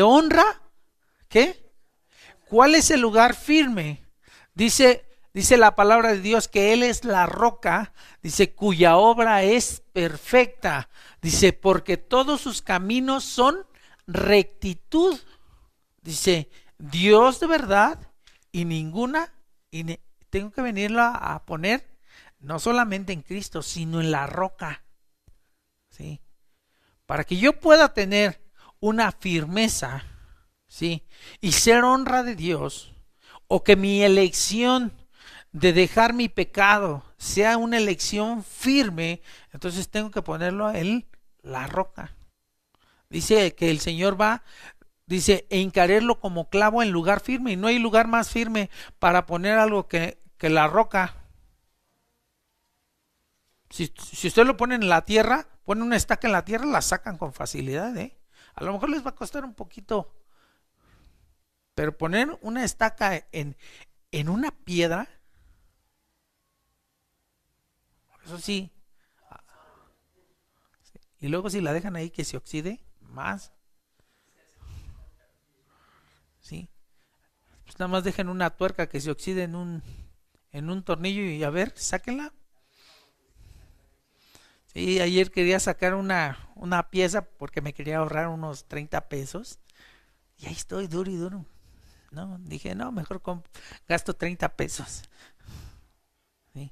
honra, ¿qué? ¿Cuál es el lugar firme? Dice la palabra de Dios que Él es la roca, dice, cuya obra es perfecta. Dice, porque todos sus caminos son rectitud. Dice, Dios de verdad y ninguna, tengo que venirlo a poner no solamente en Cristo, sino en la roca. ¿Sí? Para que yo pueda tener una firmeza, ¿sí? Y ser honra de Dios, o que mi elección de dejar mi pecado sea una elección firme, entonces tengo que ponerlo en la roca. Dice que el Señor va, dice, e hincarlo como clavo en lugar firme, y no hay lugar más firme para poner algo que la roca. Si usted lo pone en la tierra, pone una estaca en la tierra, la sacan con facilidad, ¿eh? A lo mejor les va a costar un poquito, pero poner una estaca en una piedra, eso sí, y luego si la dejan ahí que se oxide, más, ¿sí? Pues nada más dejen una tuerca que se oxide en un tornillo y a ver, sáquenla. Sí, ayer quería sacar una pieza porque me quería ahorrar unos 30 pesos y ahí estoy duro y duro. No, dije, no, mejor gasto 30 pesos. ¿Sí?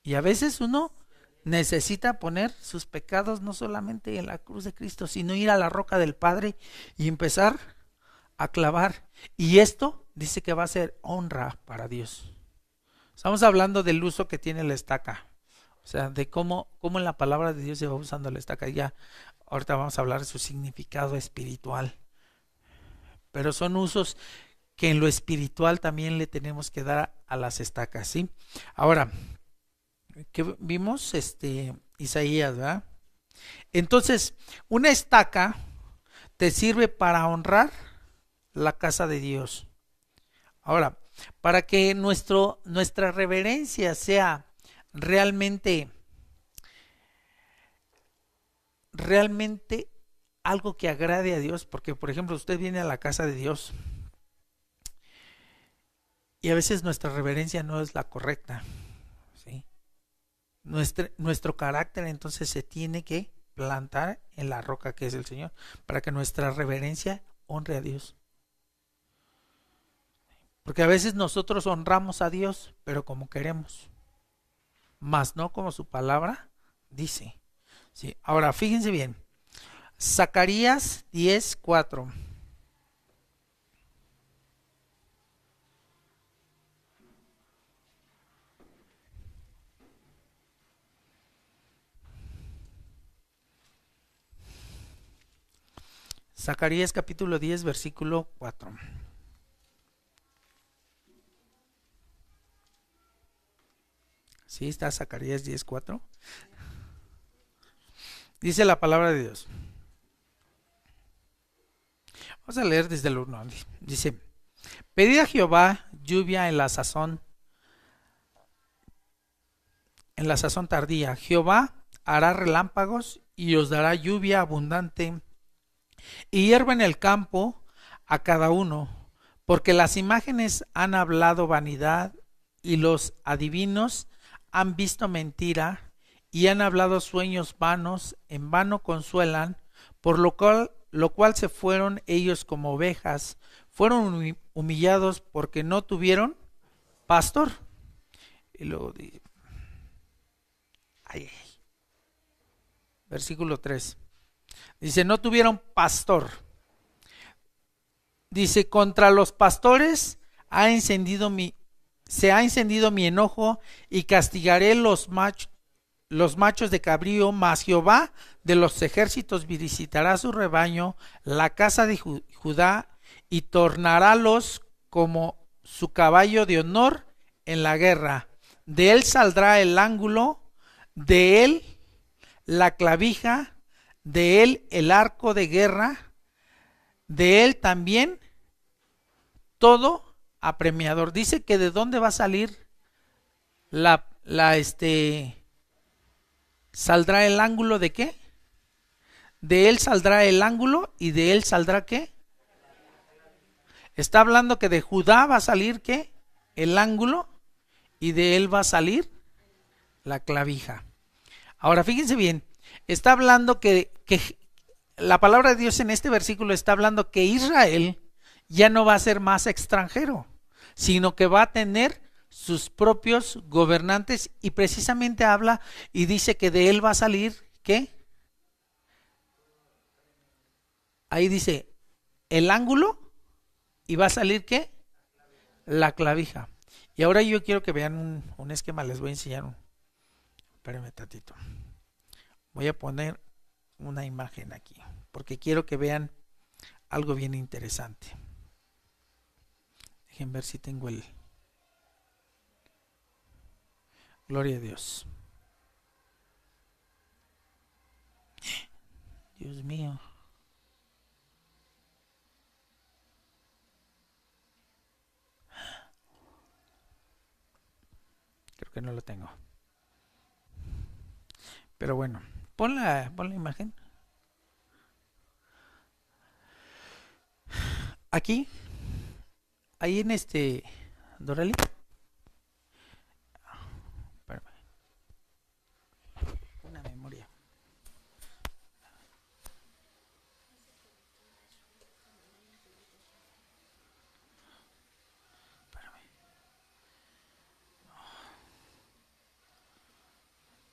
Y a veces uno necesita poner sus pecados no solamente en la cruz de Cristo, sino ir a la roca del Padre y empezar a clavar. Y esto dice que va a ser honra para Dios. Estamos hablando del uso que tiene la estaca. O sea, de cómo en la palabra de Dios se va usando la estaca. Ya, ahorita vamos a hablar de su significado espiritual. Pero son usos que en lo espiritual también le tenemos que dar a las estacas, ¿sí? Ahora, ¿qué vimos? Isaías, ¿verdad? Entonces, una estaca te sirve para honrar la casa de Dios. Ahora, para que nuestra reverencia sea realmente, realmente algo que agrade a Dios, porque por ejemplo usted viene a la casa de Dios y a veces nuestra reverencia no es la correcta, ¿sí? Nuestro carácter entonces se tiene que plantar en la roca que es el Señor, para que nuestra reverencia honre a Dios. Porque a veces nosotros honramos a Dios, pero como queremos, más no como su palabra dice. ¿Sí? Ahora, fíjense bien, Zacarías 10:4. Zacarías capítulo 10, versículo 4. ¿Sí? Está Zacarías 10:4. Dice la palabra de Dios. Vamos a leer desde el 1. Dice, pedid a Jehová lluvia en la sazón tardía. Jehová hará relámpagos y os dará lluvia abundante y hierba en el campo a cada uno, porque las imágenes han hablado vanidad y los adivinos han visto mentira y han hablado sueños vanos, en vano consuelan, por lo cual se fueron ellos como ovejas, fueron humillados porque no tuvieron pastor. Y luego dice, ay, versículo 3. Dice, no tuvieron pastor. Dice, contra los pastores se ha encendido mi enojo y castigaré los machos de cabrío, mas Jehová de los ejércitos visitará su rebaño, la casa de Judá, y tornarálos como su caballo de honor en la guerra. De él saldrá el ángulo, de él la clavija, de él el arco de guerra, de él también todo apremiador. Dice que de dónde va a salir la saldrá el ángulo de qué? de él saldrá el ángulo y de él saldrá ¿qué? Está hablando que de Judá va a salir ¿qué? El ángulo y de él va a salir la clavija. Ahora fíjense bien, está hablando que la palabra de Dios en este versículo está hablando que Israel ya no va a ser más extranjero, sino que va a tener sus propios gobernantes, y precisamente habla y dice que de él va a salir ¿qué? Ahí dice el ángulo y va a salir ¿qué? La clavija. Y ahora yo quiero que vean un esquema, les voy a enseñar espérenme tantito. Voy a poner una imagen aquí, porque quiero que vean algo bien interesante. Dejen ver si tengo el... Gloria a Dios. Dios mío. Creo que no lo tengo. Pero bueno, pon la imagen. Aquí, ahí en Dorali. Espérame. Una memoria. Espérame.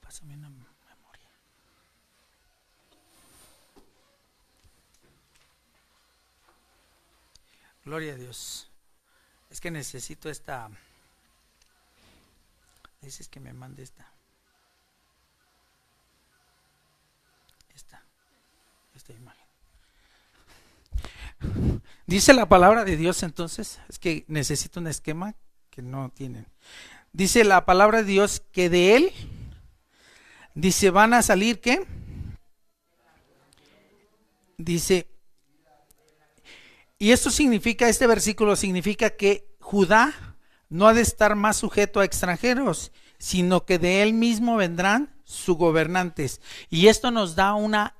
Pásame una memoria. Gloria a Dios. Es que necesito esta. Dices que me mande esta imagen. Dice la palabra de Dios entonces, es que necesito un esquema que no tienen. Dice la palabra de Dios que de él, dice, van a salir ¿qué? Dice, y esto significa, este versículo significa que Judá no ha de estar más sujeto a extranjeros, sino que de él mismo vendrán sus gobernantes. Y esto nos da una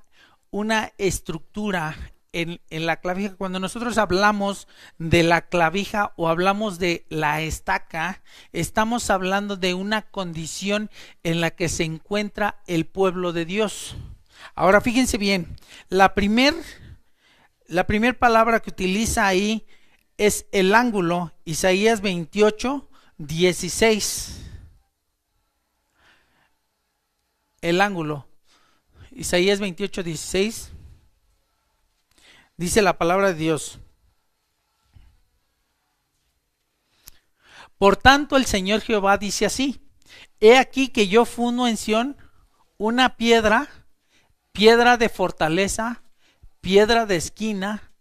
estructura en la clavija. Cuando nosotros hablamos de la clavija o hablamos de la estaca, estamos hablando de una condición en la que se encuentra el pueblo de Dios. Ahora fíjense bien, la primer palabra que utiliza ahí es el ángulo, Isaías 28, 16. El ángulo, Isaías 28, 16. Dice la palabra de Dios: por tanto el Señor Jehová dice así: he aquí que yo fundo en Sión una piedra de fortaleza, piedra de esquina,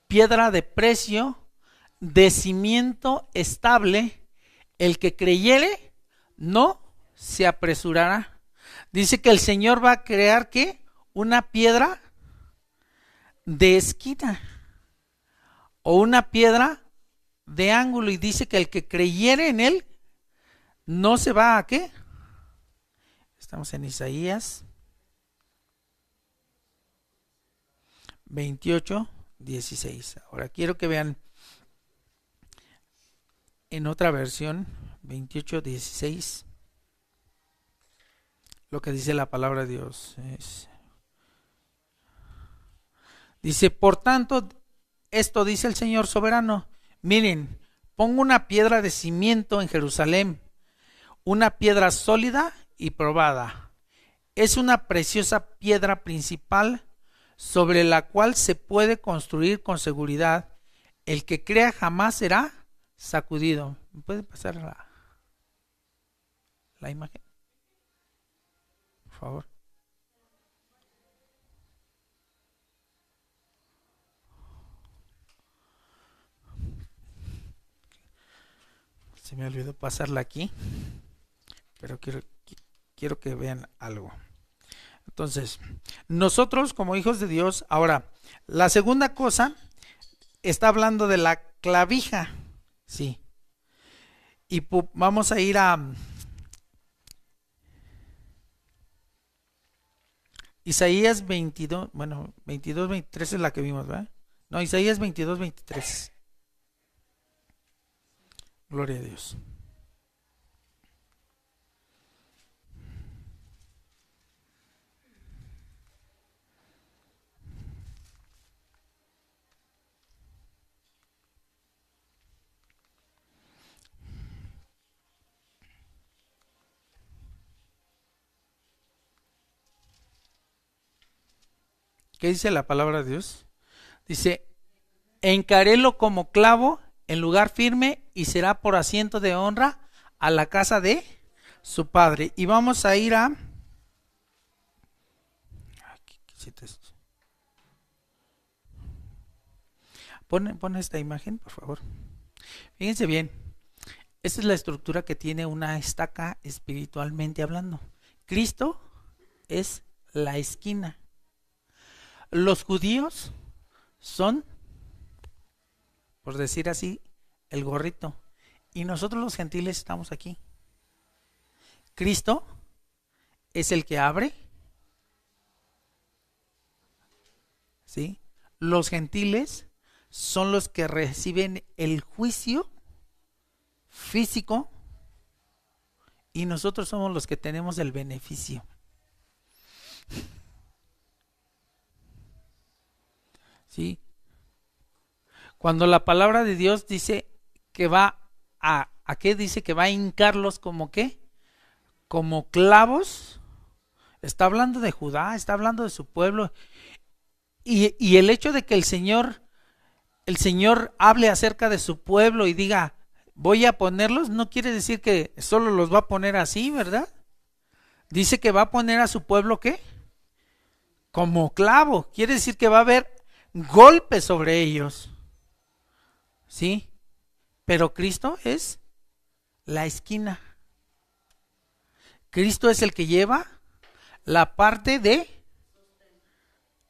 piedra de precio, de cimiento estable. El que creyere no se apresurará. Dice que el Señor va a crear ¿qué? Una piedra de esquina o una piedra de ángulo, y dice que el que creyere en él no se va a ¿qué? Estamos en Isaías 28, 16. Ahora quiero que vean en otra versión, 28, 16, lo que dice la palabra de Dios. Dice, por tanto, esto dice el Señor soberano: miren, pongo una piedra de cimiento en Jerusalén, una piedra sólida y probada. Es una preciosa piedra principal sobre la cual se puede construir con seguridad. El que crea jamás será sacudido. ¿Me puede pasar la imagen? Por favor. Se me olvidó pasarla aquí, pero quiero que vean algo. Entonces, nosotros como hijos de Dios, ahora, la segunda cosa, está hablando de la clavija, sí. Y vamos a ir a Isaías 22, bueno, 22, 23 es la que vimos, ¿verdad? No, Isaías 22, 23. Gloria a Dios. ¿Qué dice la palabra de Dios? Dice, encarélo como clavo en lugar firme y será por asiento de honra a la casa de su padre. Y vamos a ir a... Pon esta imagen, por favor. Fíjense bien. Esta es la estructura que tiene una estaca espiritualmente hablando. Cristo es la esquina. Los judíos son, por decir así, el gorrito. Y nosotros los gentiles estamos aquí. Cristo es el que abre. ¿Sí? Los gentiles son los que reciben el juicio físico y nosotros somos los que tenemos el beneficio. ¿Sí? Cuando la palabra de Dios dice que va ¿a qué dice? Que va a hincarlos como qué? Como clavos. Está hablando de Judá, está hablando de su pueblo. Y el hecho de que el Señor hable acerca de su pueblo y diga, voy a ponerlos, no quiere decir que solo los va a poner así, ¿verdad? Dice que va a poner a su pueblo, ¿qué? Como clavo. Quiere decir que va a haber golpes sobre ellos. ¿Sí? Pero Cristo es la esquina. Cristo es el que lleva la parte de...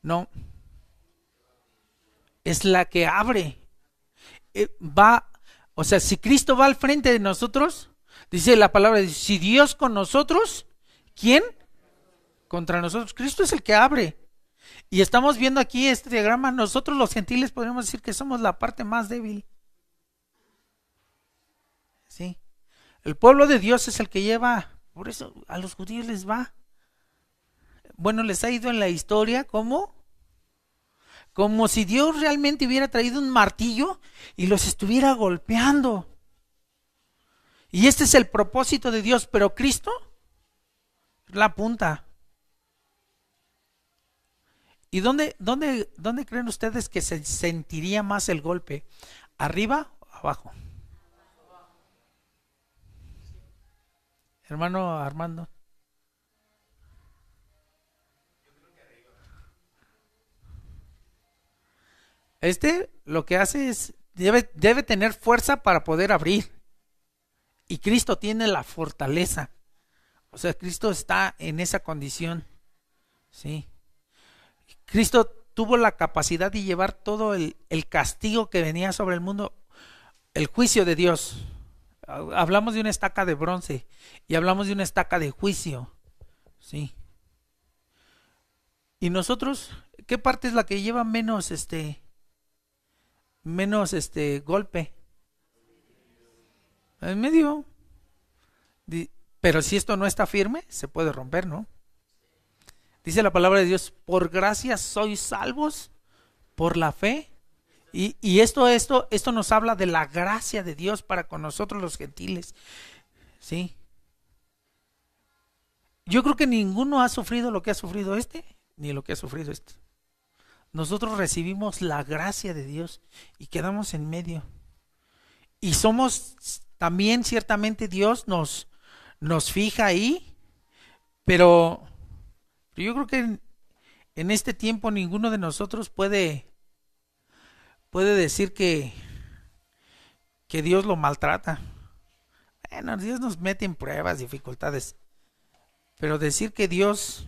No. Es la que abre. O sea, si Cristo va al frente de nosotros, dice la palabra, si Dios con nosotros, ¿quién? Contra nosotros. Cristo es el que abre. Y estamos viendo aquí este diagrama, nosotros los gentiles podemos decir que somos la parte más débil. ¿Sí? El pueblo de Dios es el que lleva, por eso a los judíos les va. Bueno, les ha ido en la historia como si Dios realmente hubiera traído un martillo y los estuviera golpeando. Y este es el propósito de Dios, pero Cristo es la punta. ¿Y dónde creen ustedes que se sentiría más el golpe? ¿Arriba o abajo? Hermano Armando. Lo que hace es, debe tener fuerza para poder abrir. Y Cristo tiene la fortaleza. O sea, Cristo está en esa condición. ¿Sí? Cristo tuvo la capacidad de llevar todo el castigo que venía sobre el mundo, el juicio de Dios. Hablamos de una estaca de bronce y hablamos de una estaca de juicio. ¿Sí? Y nosotros, ¿qué parte es la que lleva menos golpe? En medio. Pero si esto no está firme, se puede romper, ¿no? Dice la palabra de Dios, por gracia sois salvos por la fe. Y esto nos habla de la gracia de Dios para con nosotros los gentiles. ¿Sí? Yo creo que ninguno ha sufrido lo que ha sufrido ni lo que ha sufrido este. Nosotros recibimos la gracia de Dios y quedamos en medio. Y somos también, ciertamente Dios nos fija ahí, pero yo creo que en este tiempo ninguno de nosotros puede decir que Dios lo maltrata. Bueno, Dios nos mete en pruebas, dificultades, pero decir que Dios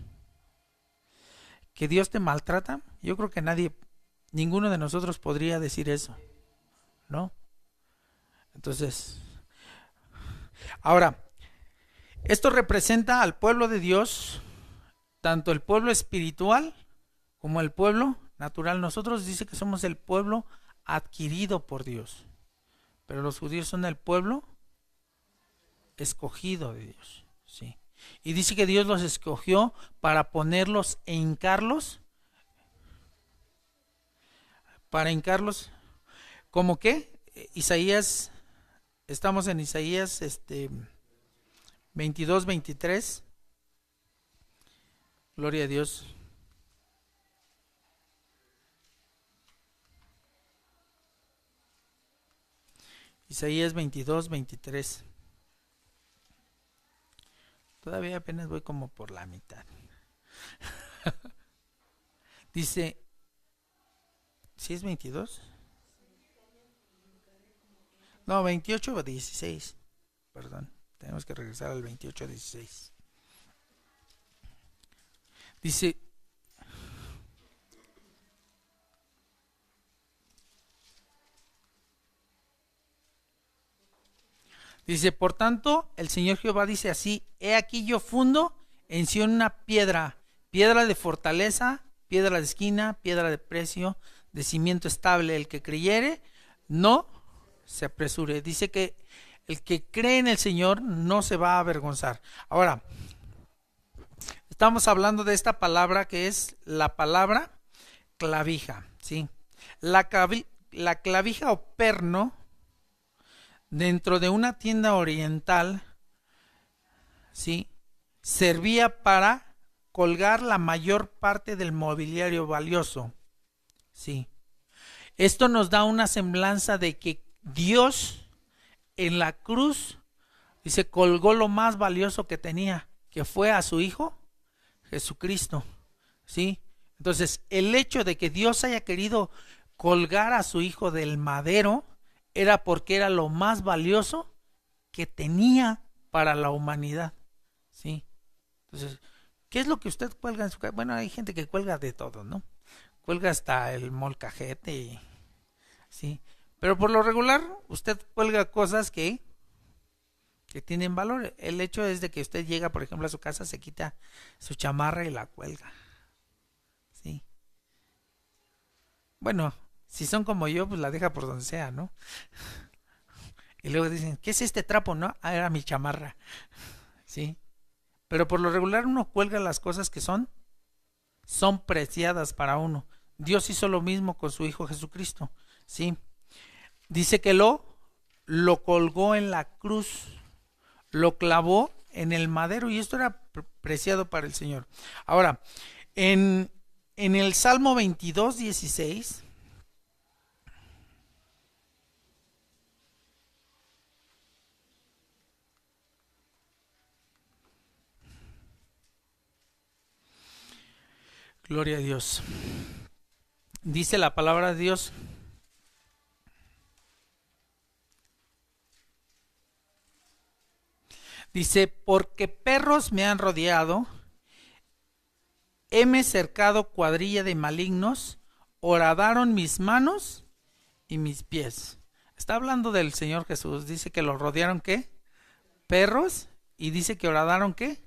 te maltrata, yo creo que ninguno de nosotros podría decir eso, ¿no? Entonces, ahora, esto representa al pueblo de Dios tanto el pueblo espiritual como el pueblo natural. Nosotros dice que somos el pueblo adquirido por Dios, pero los judíos son el pueblo escogido de Dios, sí. Y dice que Dios los escogió para ponerlos e hincarlos, ¿cómo qué? Isaías, estamos en Isaías 22, 23. Gloria a Dios. Isaías 22, 23. Todavía apenas voy como por la mitad. Dice, ¿sí es 22? No, 28 o 16. Perdón, tenemos que regresar al 28, 16. Dice, por tanto, el Señor Jehová dice así: he aquí yo fundo en Sión una piedra, piedra de fortaleza, piedra de esquina, piedra de precio, de cimiento estable. El que creyere, no se apresure. Dice que el que cree en el Señor no se va a avergonzar. Ahora, estamos hablando de esta palabra que es la palabra clavija, ¿sí? La clavija o perno dentro de una tienda oriental, ¿sí?, servía para colgar la mayor parte del mobiliario valioso, ¿sí? Esto nos da una semblanza de que Dios en la cruz, dice, colgó lo más valioso que tenía, que fue a su Hijo Jesucristo, ¿sí? Entonces, el hecho de que Dios haya querido colgar a su Hijo del madero era porque era lo más valioso que tenía para la humanidad, ¿sí? Entonces, ¿qué es lo que usted cuelga en su casa? Bueno, hay gente que cuelga de todo, ¿no? Cuelga hasta el molcajete, ¿sí? Pero por lo regular, usted cuelga cosas que tienen valor. El hecho es de que usted llega, por ejemplo, a su casa, se quita su chamarra y la cuelga, ¿sí? Bueno, si son como yo, pues la deja por donde sea, ¿no? Y luego dicen, ¿qué es este trapo? No, era mi chamarra, ¿sí? Pero por lo regular uno cuelga las cosas que son preciadas para uno. Dios hizo lo mismo con su Hijo Jesucristo, ¿sí? Dice que lo colgó en la cruz, lo clavó en el madero, y esto era preciado para el Señor. Ahora, en el Salmo 22, 16... Gloria a Dios. Dice la palabra de Dios: dice, porque perros me han rodeado, heme cercado cuadrilla de malignos, horadaron mis manos y mis pies. Está hablando del Señor Jesús. Dice que lo rodearon, ¿qué? Perros. Y dice que horadaron, ¿qué?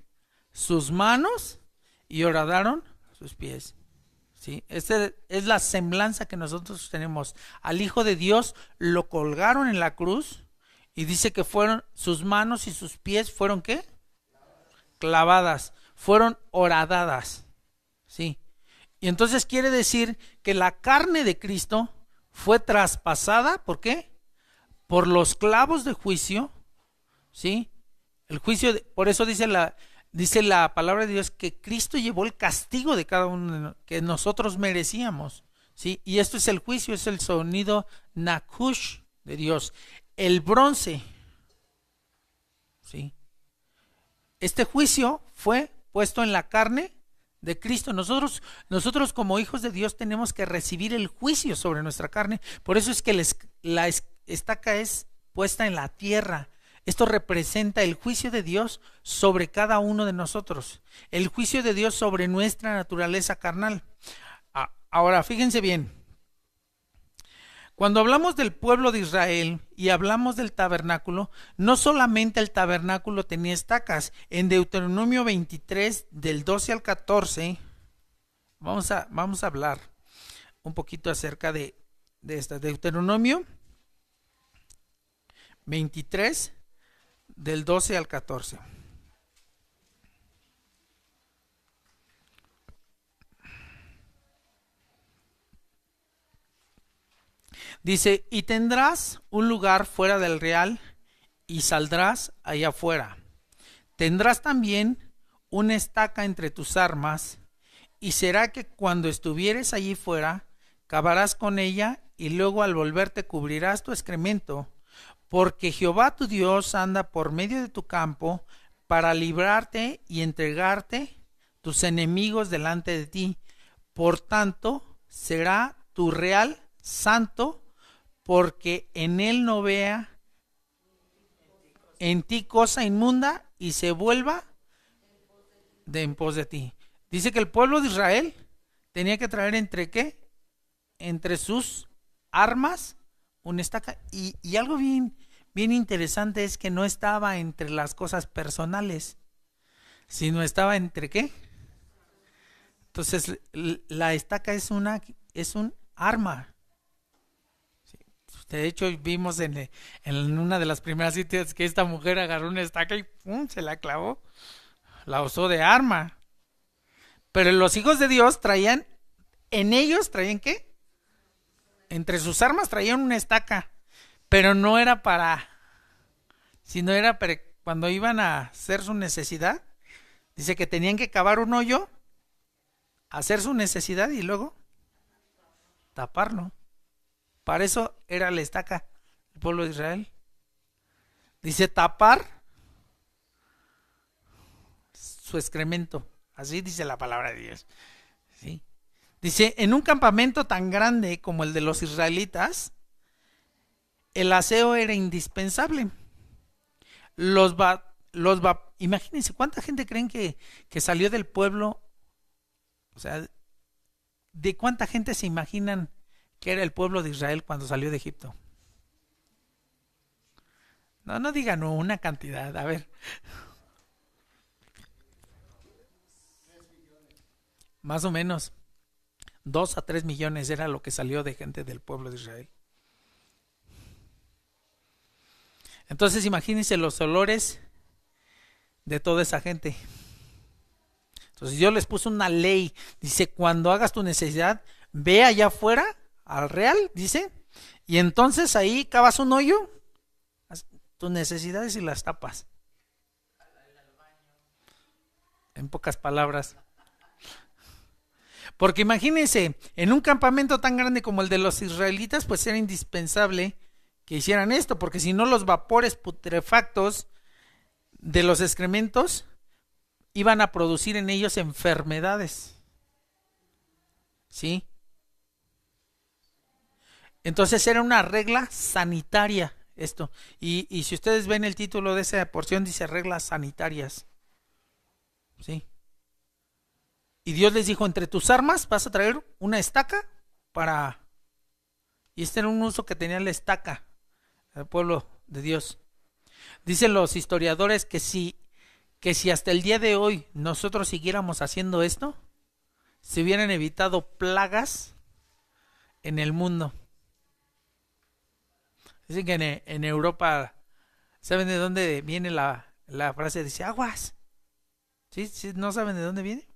Sus manos, y horadaron sus pies, ¿sí? Esta es la semblanza que nosotros tenemos al Hijo de Dios. Lo colgaron en la cruz, y dice que fueron sus manos y sus pies fueron, ¿qué? Clavadas, fueron horadadas, ¿sí? Y entonces quiere decir que la carne de Cristo fue traspasada, ¿por qué? Por los clavos de juicio, ¿sí? El juicio, por eso dice la palabra de Dios que Cristo llevó el castigo de cada uno que nosotros merecíamos, ¿sí? Y esto es el juicio, es el sonido nakush de Dios, el bronce, ¿sí? Este juicio fue puesto en la carne de Cristo. Nosotros como hijos de Dios tenemos que recibir el juicio sobre nuestra carne. Por eso es que la estaca es puesta en la tierra. Esto representa el juicio de Dios sobre cada uno de nosotros, el juicio de Dios sobre nuestra naturaleza carnal. Ahora, fíjense bien, Cuando hablamos del pueblo de Israel y hablamos del tabernáculo, no solamente el tabernáculo tenía estacas. En Deuteronomio 23, del 12 al 14, vamos a hablar un poquito acerca de esta. Deuteronomio 23, del 12 al 14. Dice, y tendrás un lugar fuera del real y saldrás allá afuera. Tendrás también una estaca entre tus armas, y será que cuando estuvieres allí fuera, cavarás con ella y luego al volverte cubrirás tu excremento, porque Jehová tu Dios anda por medio de tu campo para librarte y entregarte tus enemigos delante de ti. Por tanto, será tu real santo, porque en él no vea en ti cosa inmunda y se vuelva de en pos de ti. Dice que el pueblo de Israel tenía que traer entre qué, entre sus armas una estaca, y algo bien interesante es que no estaba entre las cosas personales, sino estaba entre qué. Entonces la estaca es un arma. De hecho, vimos en una de las primeras citas que esta mujer agarró una estaca y ¡pum!, se la clavó. La usó de arma. Pero los hijos de Dios traían, en ellos traían ¿qué? Entre sus armas traían una estaca. Pero no era sino era para cuando iban a hacer su necesidad. Dice que tenían que cavar un hoyo, hacer su necesidad y luego taparlo. Para eso era la estaca del pueblo de Israel. Dice tapar su excremento. Así dice la palabra de Dios. ¿Sí? Dice, en un campamento tan grande como el de los israelitas, el aseo era indispensable. Imagínense, ¿cuánta gente creen que salió del pueblo? O sea, ¿de cuánta gente se imaginan que era el pueblo de Israel cuando salió de Egipto? No digan una cantidad, a ver. Más o menos 2 a 3 millones era lo que salió de gente del pueblo de Israel. Entonces imagínense los olores de toda esa gente. Entonces Dios les puso una ley. Dice, cuando hagas tu necesidad, ve allá afuera, al real, dice, y entonces ahí cavas un hoyo, tus necesidades y las tapas. En pocas palabras. Porque imagínense, en un campamento tan grande como el de los israelitas, pues era indispensable que hicieran esto, porque si no los vapores putrefactos de los excrementos iban a producir en ellos enfermedades. ¿Sí? Entonces era una regla sanitaria esto. Y si ustedes ven el título de esa porción, dice reglas sanitarias. ¿Sí? Y Dios les dijo, entre tus armas vas a traer una estaca para... Y este era un uso que tenía la estaca, el pueblo de Dios. Dicen los historiadores que si hasta el día de hoy nosotros siguiéramos haciendo esto, se hubieran evitado plagas en el mundo. Dicen que en Europa, ¿saben de dónde viene la frase? Dice, aguas. ¿Sí? ¿Sí? ¿No saben de dónde viene?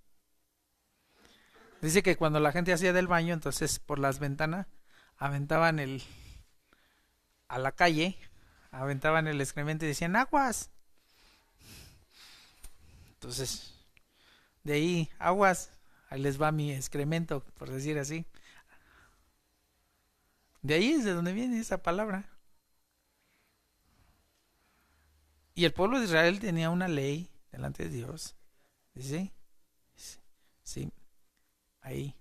Dice que cuando la gente hacía del baño, entonces por las ventanas aventaban a la calle, aventaban el excremento y decían aguas. Entonces, de ahí, aguas, ahí les va mi excremento, por decir así. De ahí es de donde viene esa palabra. Y el pueblo de Israel tenía una ley delante de Dios. ¿Sí? Sí, ahí.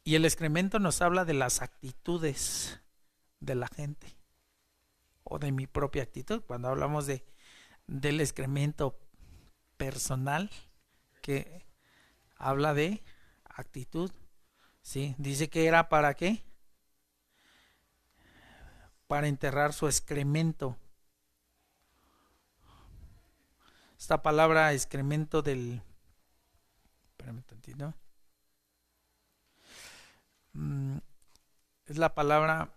Y el excremento nos habla de las actitudes de la gente. O de mi propia actitud. Cuando hablamos del excremento personal, que habla de actitud. ¿Sí? Dice que era para qué. para enterrar su excremento. Esta palabra excremento espérame tantito. Es la palabra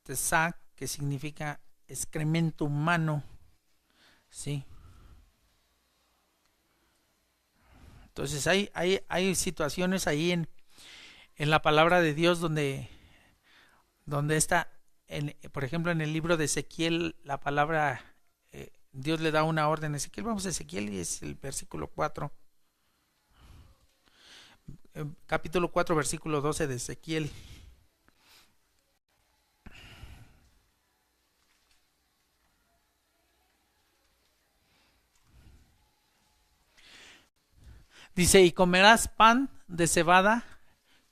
tesá, que significa excremento humano. ¿Sí? Entonces hay situaciones ahí en la palabra de Dios donde está, por ejemplo, en el libro de Ezequiel, la palabra, Dios le da una orden a Ezequiel. Vamos a Ezequiel y es el versículo 4. Capítulo 4, versículo 12 de Ezequiel. Dice, y comerás pan de cebada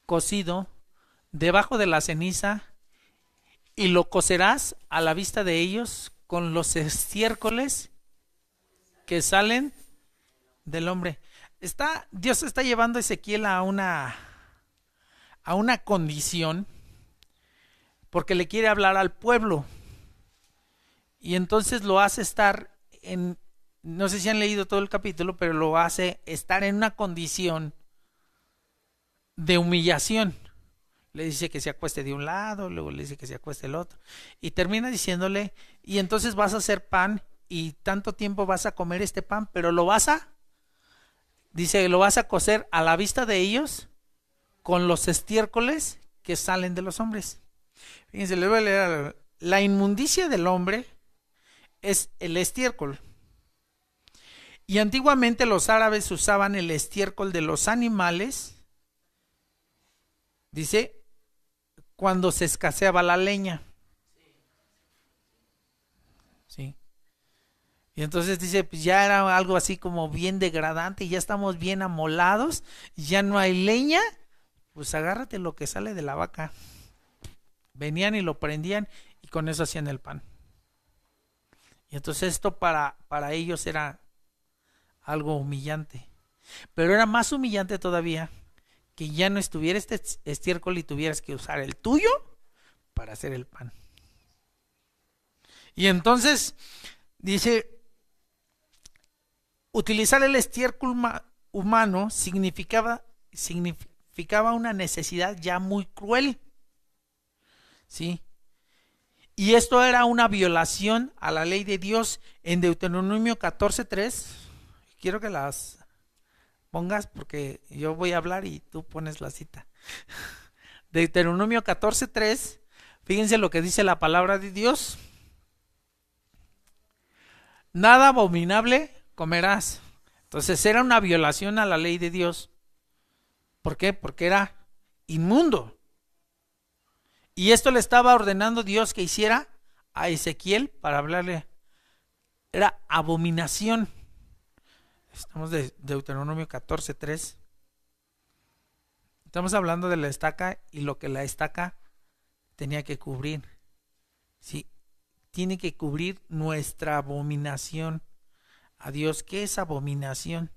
cocido debajo de la ceniza, y lo cocerás a la vista de ellos con los estiércoles que salen del hombre. Dios está llevando a Ezequiel a una condición, porque le quiere hablar al pueblo, y entonces lo hace estar no sé si han leído todo el capítulo, pero lo hace estar en una condición de humillación. Le dice que se acueste de un lado, luego le dice que se acueste del otro, y termina diciéndole, y entonces vas a hacer pan, y tanto tiempo vas a comer este pan, pero lo vas a cocer a la vista de ellos con los estiércoles que salen de los hombres. Fíjense, le voy a leer. La inmundicia del hombre es el estiércol. Y antiguamente los árabes usaban el estiércol de los animales, dice, cuando se escaseaba la leña. Sí. Y entonces dice, pues ya era algo así como bien degradante, ya estamos bien amolados, ya no hay leña, pues agárrate lo que sale de la vaca. Venían y lo prendían y con eso hacían el pan. Y entonces esto para ellos era algo humillante. Pero era más humillante todavía que ya no estuviera este estiércol y tuvieras que usar el tuyo para hacer el pan. Y entonces dice, utilizar el estiércol humano significaba una necesidad ya muy cruel. ¿Sí? Y esto era una violación a la ley de Dios. En Deuteronomio 14:3, quiero que las pongas porque yo voy a hablar y tú pones la cita. Deuteronomio 14:3, fíjense lo que dice la palabra de Dios. Nada abominable comerás. Entonces era una violación a la ley de Dios. ¿Por qué? Porque era inmundo. Y esto le estaba ordenando Dios que hiciera a Ezequiel para hablarle. Era abominación. Estamos de Deuteronomio 14:3. Estamos hablando de la estaca y lo que la estaca tenía que cubrir. Sí, tiene que cubrir nuestra abominación a Dios. ¿Qué es abominación?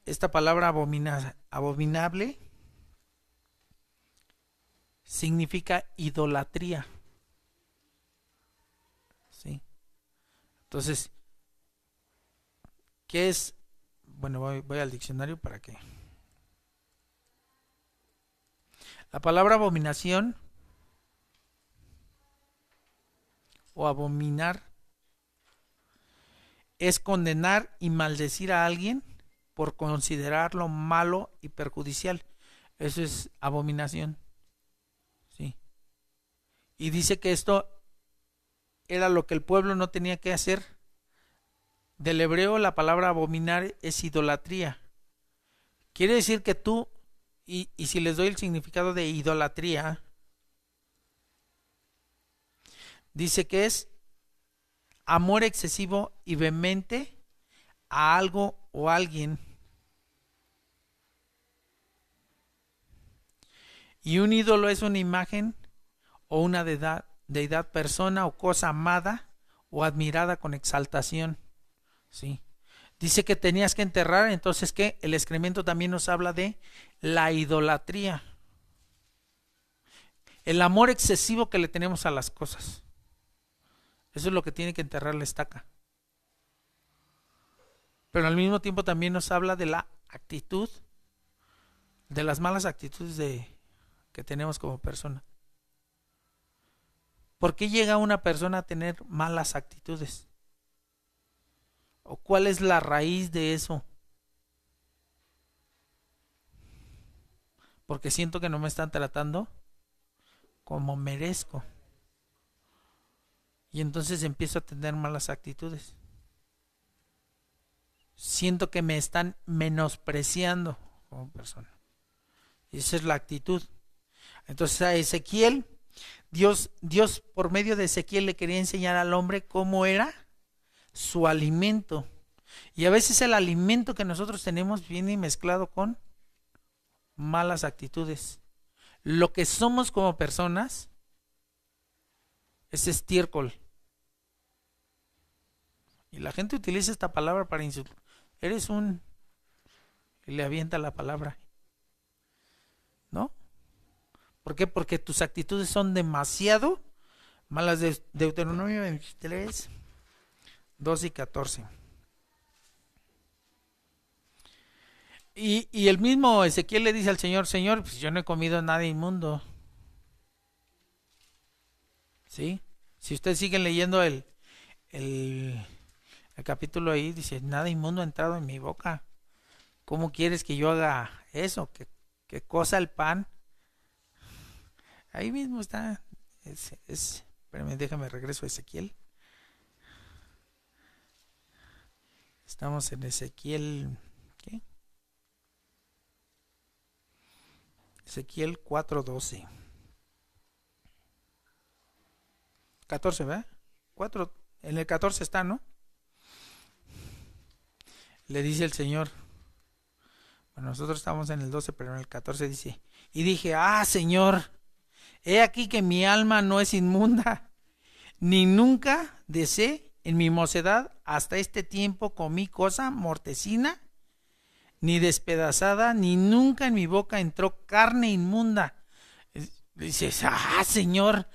Esta palabra abominable significa idolatría. ¿Sí? Entonces, ¿qué es? Bueno, voy al diccionario para que. La palabra abominación o abominar es condenar y maldecir a alguien por considerarlo malo y perjudicial. Eso es abominación. Sí. Y dice que esto era lo que el pueblo no tenía que hacer. Del hebreo la palabra abominar es idolatría. Quiere decir que tú, y si les doy el significado de idolatría, dice que es amor excesivo y vehemente a algo o alguien. Y un ídolo es una imagen o una deidad, persona o cosa amada o admirada con exaltación. ¿Sí? Dice que tenías que enterrar, entonces que el excremento también nos habla de la idolatría. El amor excesivo que le tenemos a las cosas. Eso es lo que tiene que enterrar la estaca. Pero al mismo tiempo también nos habla de la actitud, de las malas actitudes que tenemos como persona. ¿Por qué llega una persona a tener malas actitudes? ¿O cuál es la raíz de eso? Porque siento que no me están tratando como merezco. Y entonces empiezo a tener malas actitudes. Siento que me están menospreciando como persona. Y esa es la actitud. Entonces a Ezequiel, Dios por medio de Ezequiel le quería enseñar al hombre cómo era su alimento. Y a veces el alimento que nosotros tenemos viene mezclado con malas actitudes. Lo que somos como personas es estiércol. Y la gente utiliza esta palabra para insultar. Eres un... Y le avienta la palabra. ¿No? ¿Por qué? Porque tus actitudes son demasiado malas. Deuteronomio 23, 12 y 14. Y el mismo Ezequiel le dice al Señor, Señor, pues yo no he comido nada inmundo. ¿Sí? Si ustedes siguen leyendo el capítulo ahí, dice, nada inmundo ha entrado en mi boca. ¿Cómo quieres que yo haga eso? Que cosa el pan. Ahí mismo está. Espérame, déjame regreso a Ezequiel. Estamos en Ezequiel. ¿Qué? Ezequiel 4:12. 14, ¿verdad? 4, en el 14 está, ¿no? Le dice el Señor. Bueno, nosotros estamos en el 12, pero en el 14 dice, y dije, Señor, he aquí que mi alma no es inmunda, ni nunca deseé en mi mocedad hasta este tiempo comí cosa mortecina, ni despedazada, ni nunca en mi boca entró carne inmunda. Dices, Señor,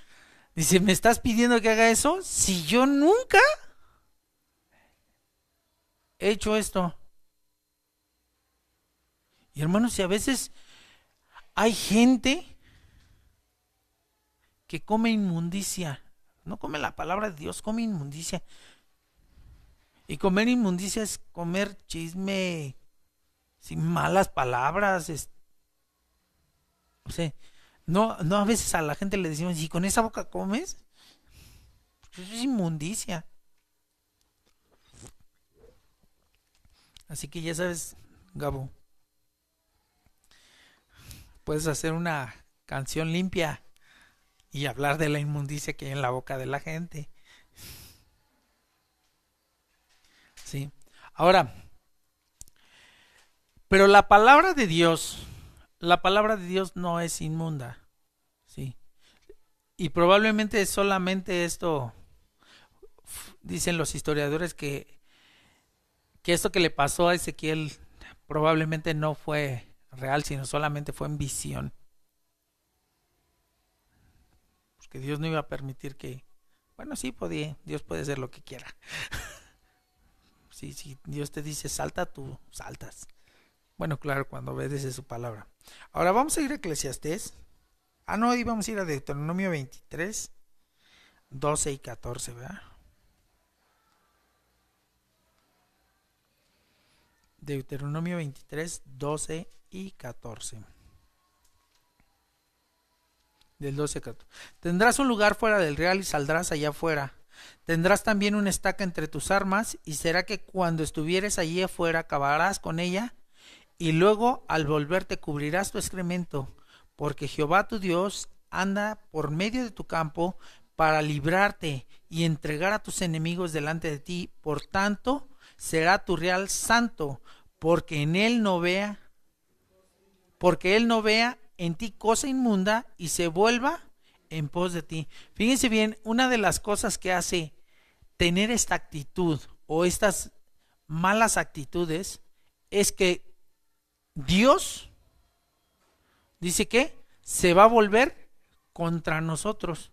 dice, ¿me estás pidiendo que haga eso? Si yo nunca he hecho esto. Y hermanos, si a veces hay gente que come inmundicia, no come la palabra de Dios, come inmundicia. Y comer inmundicia es comer chisme sin malas palabras. O sea, no a veces a la gente le decimos, ¿y con esa boca comes? Pues eso es inmundicia. Así que ya sabes, Gabo, puedes hacer una canción limpia y hablar de la inmundicia que hay en la boca de la gente. Sí. Ahora, pero la palabra de Dios no es inmunda. Sí. Y probablemente solamente esto, dicen los historiadores que esto que le pasó a Ezequiel probablemente no fue real, sino solamente fue en visión. Porque Dios no iba a permitir que... Bueno, sí podía, Dios puede hacer lo que quiera. Si Dios te dice salta, tú saltas. Bueno, claro, cuando obedeces su palabra. Ahora vamos a ir a Eclesiastés. No, íbamos a ir a Deuteronomio 23, 12 y 14, ¿verdad? Deuteronomio 23, 12 y 14. Del 12 a 14. Tendrás un lugar fuera del real y saldrás allá afuera. Tendrás también una estaca entre tus armas, y será que cuando estuvieres allí afuera acabarás con ella, y luego al volverte cubrirás tu excremento, porque Jehová tu Dios anda por medio de tu campo para librarte y entregar a tus enemigos delante de ti. Por tanto, será tu real santo, porque él no vea en ti cosa inmunda y se vuelva en pos de ti. Fíjense bien, una de las cosas que hace tener esta actitud o estas malas actitudes es que Dios dice que se va a volver contra nosotros.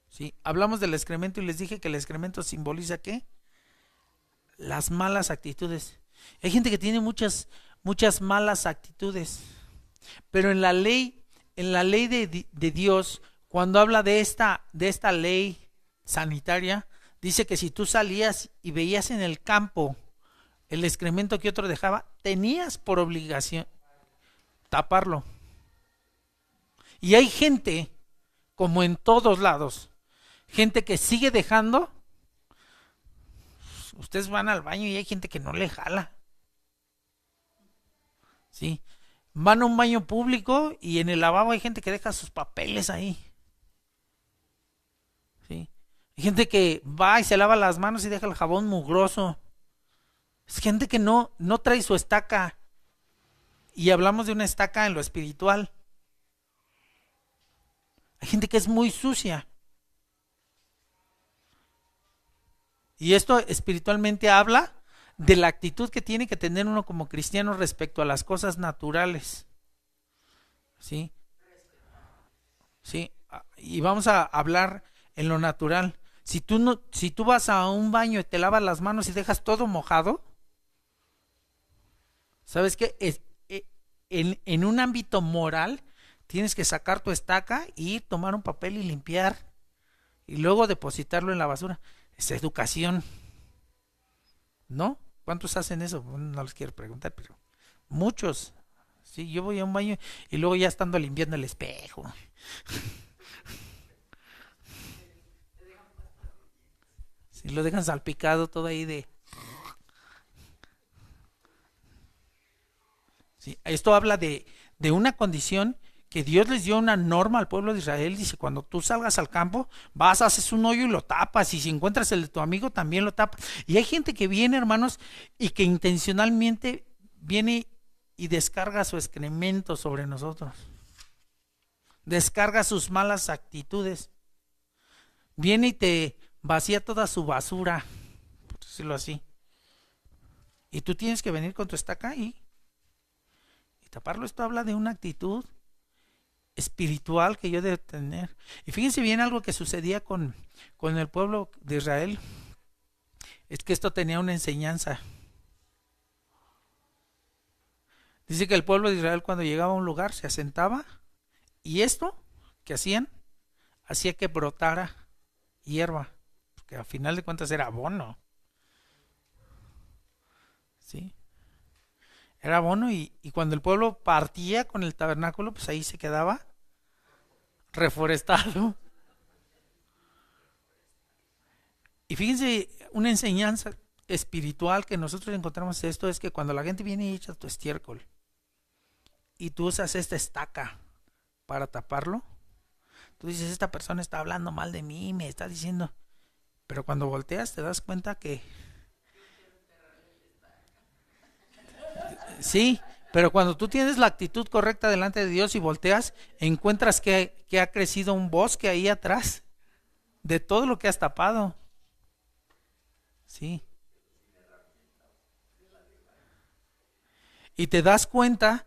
¿Sí? Hablamos del excremento y les dije que el excremento simboliza ¿qué? Las malas actitudes. Hay gente que tiene muchas malas actitudes, pero en la ley de Dios, cuando habla de esta ley sanitaria, dice que si tú salías y veías en el campo el excremento que otro dejaba, tenías por obligación taparlo. Y hay gente, como en todos lados, gente que sigue dejando. Ustedes van al baño y hay gente que no le jala. ¿Sí? Van a un baño público y en el lavabo hay gente que deja sus papeles ahí. ¿Sí? Hay gente que va y se lava las manos y deja el jabón mugroso. Es gente que no trae su estaca. Y hablamos de una estaca en lo espiritual. Hay gente que es muy sucia. Y esto espiritualmente habla de la actitud que tiene que tener uno como cristiano respecto a las cosas naturales. ¿Sí? ¿Sí? Y vamos a hablar en lo natural. Si tú vas a un baño y te lavas las manos y dejas todo mojado, ¿sabes qué? En un ámbito moral tienes que sacar tu estaca y tomar un papel y limpiar y luego depositarlo en la basura. Es educación, ¿no? ¿Cuántos hacen eso? No les quiero preguntar, pero muchos. Sí, yo voy a un baño y luego ya estando limpiando el espejo. Si lo dejan salpicado todo ahí de... Sí, esto habla de una condición que Dios les dio una norma al pueblo de Israel. Dice, cuando tú salgas al campo, vas, haces un hoyo y lo tapas. Y si encuentras el de tu amigo, también lo tapas. Y hay gente que viene, hermanos, y que intencionalmente viene y descarga su excremento sobre nosotros. Descarga sus malas actitudes. Viene y te vacía toda su basura, por decirlo así. Y tú tienes que venir con tu estaca y taparlo. Esto habla de una actitud espiritual que yo debo tener. Y fíjense bien algo que sucedía con el pueblo de Israel. Es que esto tenía una enseñanza. Dice que el pueblo de Israel cuando llegaba a un lugar se asentaba y esto que hacían hacía que brotara hierba, porque al final de cuentas era abono. ¿Sí? Era abono y cuando el pueblo partía con el tabernáculo, pues ahí se quedaba reforestado. Y fíjense, una enseñanza espiritual que nosotros encontramos esto es que cuando la gente viene y echa tu estiércol y tú usas esta estaca para taparlo, tú dices, esta persona está hablando mal de mí, me está diciendo, pero cuando volteas te das cuenta que sí, pero cuando tú tienes la actitud correcta delante de Dios y volteas, encuentras que ha crecido un bosque ahí atrás de todo lo que has tapado. Sí. Y te das cuenta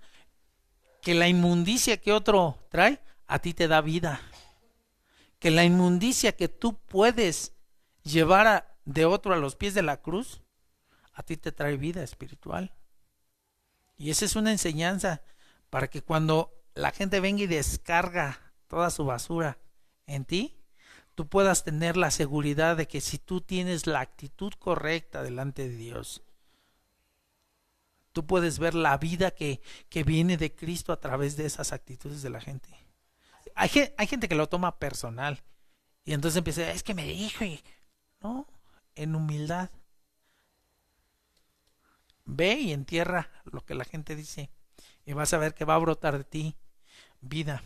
que la inmundicia que otro trae, a ti te da vida. Que la inmundicia que tú puedes llevar de otro a los pies de la cruz, a ti te trae vida espiritual. Y esa es una enseñanza para que cuando la gente venga y descarga toda su basura en ti, tú puedas tener la seguridad de que si tú tienes la actitud correcta delante de Dios, tú puedes ver la vida que viene de Cristo a través de esas actitudes de la gente. Hay gente que lo toma personal y entonces empieza, es que me dijo, no, en humildad. Ve y entierra lo que la gente dice y vas a ver que va a brotar de ti vida.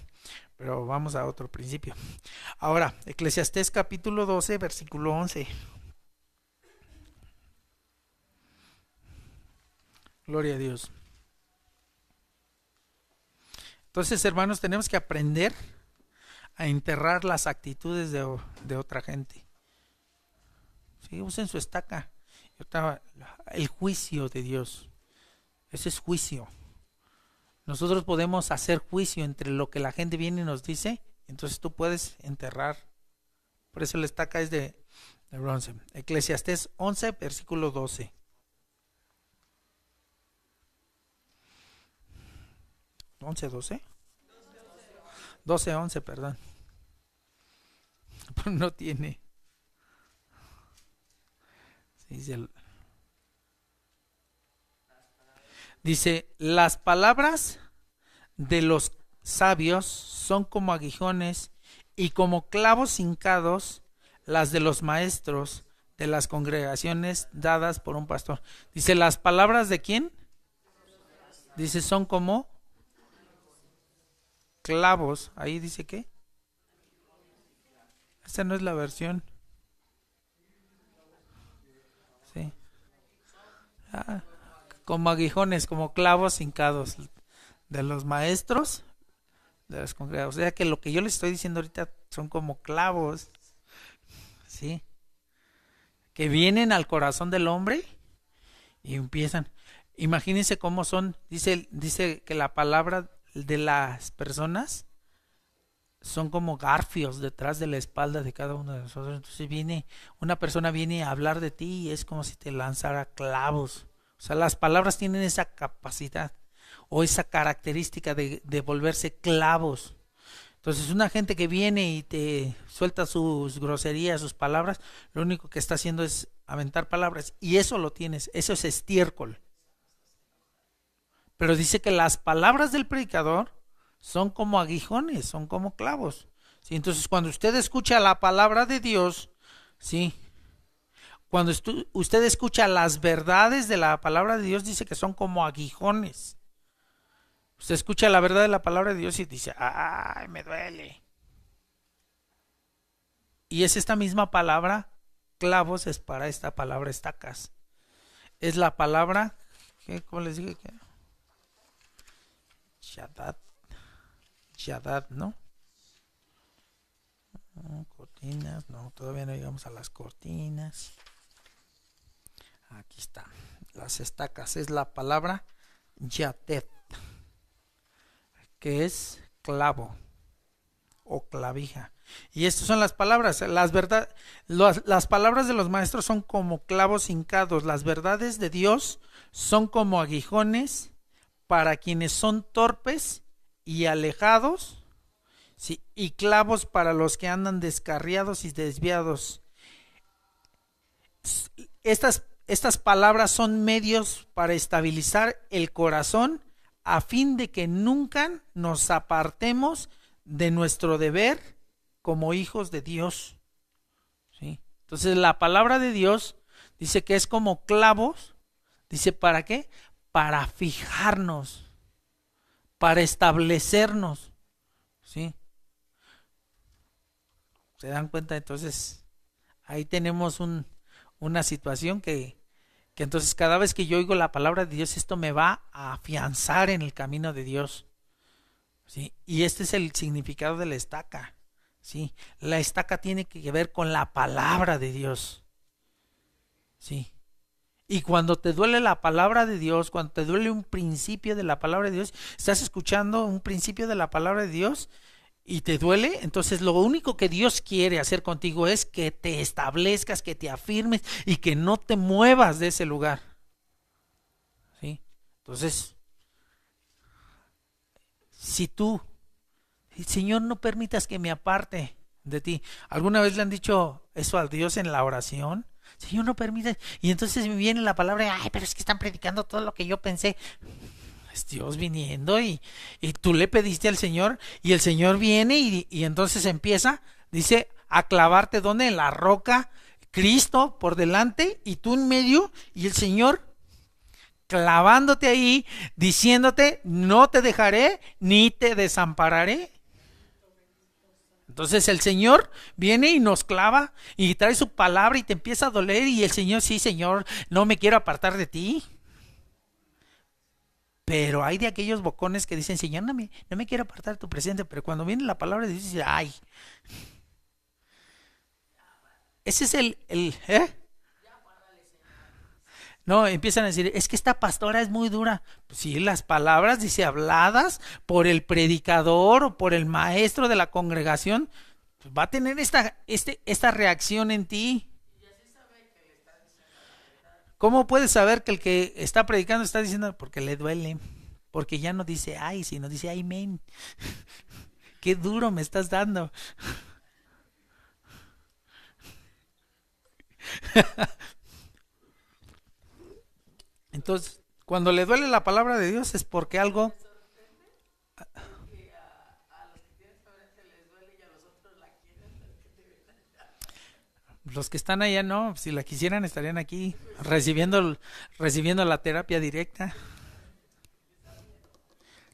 Pero vamos a otro principio. Ahora, Eclesiastés capítulo 12, versículo 11. Gloria a Dios. Entonces, hermanos, tenemos que aprender a enterrar las actitudes de otra gente. Sí, usen su estaca. El juicio de Dios. Ese es juicio. Nosotros podemos hacer juicio entre lo que la gente viene y nos dice Entonces tú puedes enterrar. Por eso la estaca es de bronce. Eclesiastés 11, versículo 12. 11, 12. 12, 11, perdón. No tiene. Dice, las palabras de los sabios son como aguijones y como clavos hincados las de los maestros de las congregaciones dadas por un pastor. Dice, ¿las palabras de quién? Dice, son como clavos. Ahí dice, ¿qué? Esta no es la versión. Sí. Ah, como aguijones, como clavos hincados de los maestros de las congregaciones. O sea que lo que yo les estoy diciendo ahorita son como clavos, ¿sí? Que vienen al corazón del hombre y empiezan. Imagínense cómo son. Dice que la palabra de las personas son como garfios detrás de la espalda de cada uno de nosotros. Entonces una persona viene a hablar de ti y es como si te lanzara clavos. O sea, las palabras tienen esa capacidad o esa característica de volverse clavos. Entonces una gente que viene y te suelta sus groserías, sus palabras, lo único que está haciendo es aventar palabras. Y eso lo tienes, eso es estiércol. Pero dice que las palabras del predicador son como aguijones, son como clavos. ¿Sí? Entonces cuando usted escucha la palabra de Dios, ¿sí? Cuando usted escucha las verdades de la palabra de Dios, dice que son como aguijones. Usted escucha la verdad de la palabra de Dios y dice, ¡ay, me duele! Y es esta misma palabra, clavos, es para esta palabra estacas. Es la palabra, ¿cómo les dije? Shaddad, ¿no? Cortinas, no, todavía no llegamos a las cortinas. Aquí está, las estacas, es la palabra Yatet, que es clavo o clavija. Y estas son las palabras, las palabras de los maestros son como clavos hincados, las verdades de Dios son como aguijones para quienes son torpes y alejados, ¿sí? Y clavos para los que andan descarriados y desviados. Estas palabras son medios para estabilizar el corazón a fin de que nunca nos apartemos de nuestro deber como hijos de Dios. ¿Sí? Entonces la palabra de Dios dice que es como clavos. Dice, ¿para qué? Para fijarnos, para establecernos. ¿Sí? ¿Se dan cuenta? Entonces ahí tenemos una situación que entonces cada vez que yo oigo la palabra de Dios, esto me va a afianzar en el camino de Dios. ¿Sí? Y este es el significado de la estaca. ¿Sí? La estaca tiene que ver con la palabra de Dios. ¿Sí? Y cuando te duele la palabra de Dios, cuando te duele un principio de la palabra de Dios, estás escuchando un principio de la palabra de Dios y te duele, entonces lo único que Dios quiere hacer contigo es que te establezcas, que te afirmes y que no te muevas de ese lugar. ¿Sí? Entonces, si tú, Señor, no permitas que me aparte de ti. ¿Alguna vez le han dicho eso a Dios en la oración? Señor, no permitas. Y entonces me viene la palabra, ay, pero es que están predicando todo lo que yo pensé. Es Dios viniendo y tú le pediste al Señor y el Señor viene y entonces empieza, dice, a clavarte donde en la roca, Cristo por delante y tú en medio y el Señor clavándote ahí, diciéndote, no te dejaré ni te desampararé. Entonces el Señor viene y nos clava y trae su palabra y te empieza a doler y el Señor, sí, Señor, no me quiero apartar de ti. Pero hay de aquellos bocones que dicen, Señor, no me quiero apartar de tu presencia, pero cuando viene la palabra de Dios, dice, ay. Ese es No, empiezan a decir, es que esta pastora es muy dura. Pues sí, las palabras, dice, habladas por el predicador o por el maestro de la congregación, pues va a tener esta reacción en ti. ¿Cómo puedes saber que el que está predicando está diciendo porque le duele? Porque ya no dice ay, sino dice amén. Qué duro me estás dando. Entonces, cuando le duele la palabra de Dios es porque algo, los que están allá no, si la quisieran estarían aquí recibiendo la terapia directa.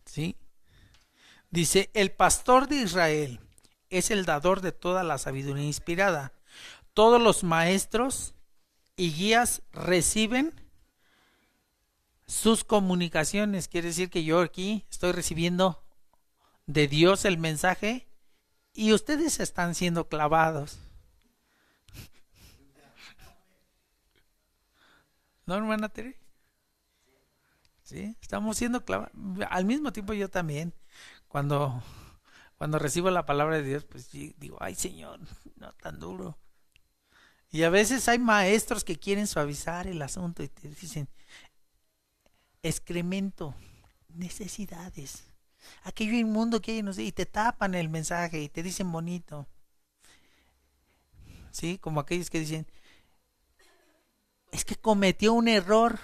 ¿Sí? Dice, el pastor de Israel es el dador de toda la sabiduría inspirada. Todos los maestros y guías reciben sus comunicaciones. Quiere decir que yo aquí estoy recibiendo de Dios el mensaje y ustedes están siendo clavados. ¿No, hermana Tere? Sí, estamos siendo clavados. Al mismo tiempo yo también. Cuando, cuando recibo la palabra de Dios, pues digo, ay Señor, no tan duro. Y a veces hay maestros que quieren suavizar el asunto y te dicen, excremento, necesidades, aquello inmundo que hay, no sé, y te tapan el mensaje y te dicen bonito. ¿Sí? Como aquellos que dicen, es que cometió un error.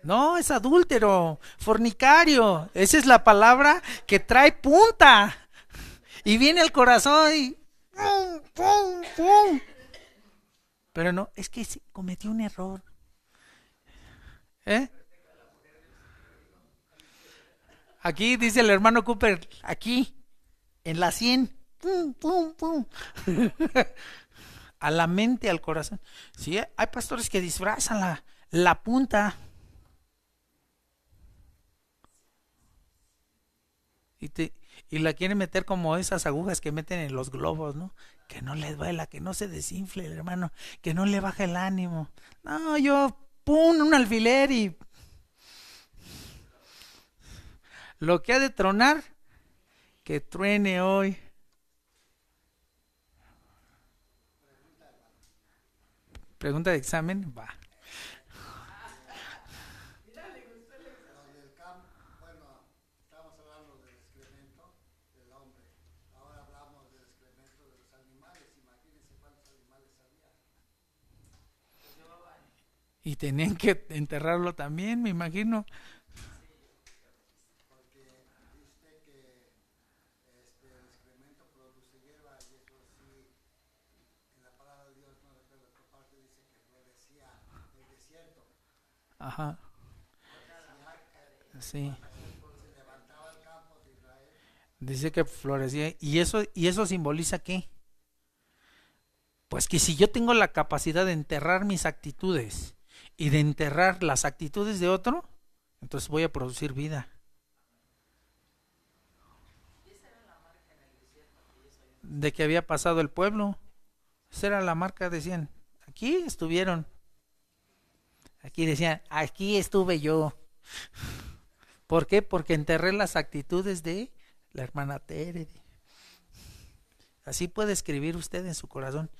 No, es adúltero, fornicario. Esa es la palabra que trae punta. Y viene al corazón y... ¡pum, pum, pum! Pero no, es que cometió un error. ¿Eh? Aquí dice el hermano Cooper, aquí, en la 100. ¡Pum, pum, pum! A la mente, al corazón. Sí, hay pastores que disfrazan la punta. Y, y la quieren meter como esas agujas que meten en los globos, ¿no? Que no le duela, que no se desinfle el hermano, que no le baje el ánimo. No, yo, pum, un alfiler y lo que ha de tronar, que truene hoy. Pregunta de examen, va. Y tenían que enterrarlo también, me imagino. Ajá, sí. Dice que florecía. ¿Y eso simboliza qué? Pues que si yo tengo la capacidad de enterrar mis actitudes y de enterrar las actitudes de otro, entonces voy a producir vida. De que había pasado el pueblo. Esa era la marca, decían. Aquí estuvieron. Aquí decían, aquí estuve yo. ¿Por qué? Porque enterré las actitudes de la hermana Tere. Así puede escribir usted en su corazón.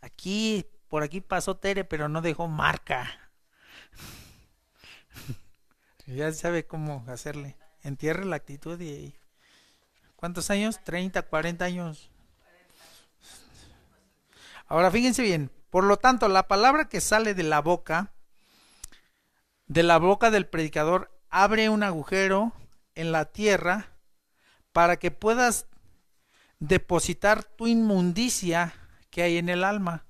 Aquí, por aquí pasó Tere, pero no dejó marca. Ya sabe cómo hacerle. Entierre la actitud y... ¿Cuántos años? 30, 40 años. Ahora fíjense bien. Por lo tanto, la palabra que sale de la boca del predicador, abre un agujero en la tierra para que puedas depositar tu inmundicia que hay en el alma.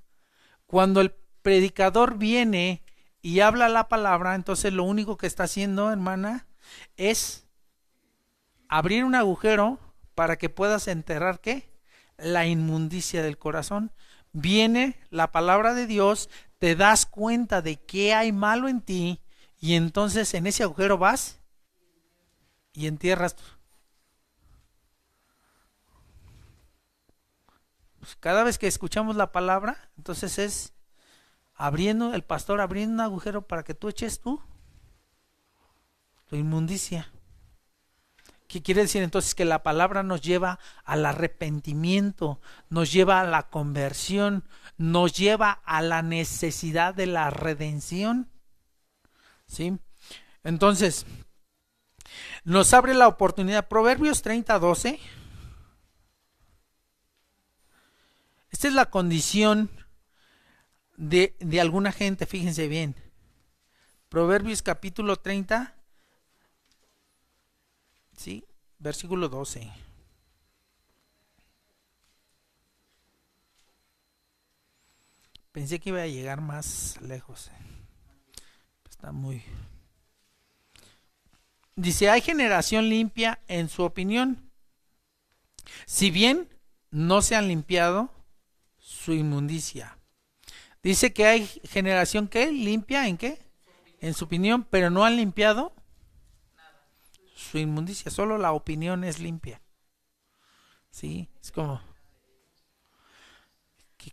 Cuando el predicador viene y habla la palabra, entonces lo único que está haciendo, hermana, es abrir un agujero para que puedas enterrar ¿qué? La inmundicia del corazón. Viene la palabra de Dios, te das cuenta de qué hay malo en ti y entonces en ese agujero vas y entierras. Pues cada vez que escuchamos la palabra, entonces es el pastor abriendo un agujero para que tú eches tu inmundicia. ¿Qué quiere decir entonces? Que la palabra nos lleva al arrepentimiento, nos lleva a la conversión, nos lleva a la necesidad de la redención. ¿Sí? Entonces, nos abre la oportunidad. Proverbios 30:12. Esta es la condición de alguna gente, fíjense bien. Proverbios capítulo 30. Sí, versículo 12. Pensé que iba a llegar más lejos. Está muy... Dice, hay generación limpia en su opinión, si bien no se han limpiado su inmundicia. Dice que hay generación que limpia en qué, en su opinión, pero no han limpiado su inmundicia, solo la opinión es limpia. Sí, es como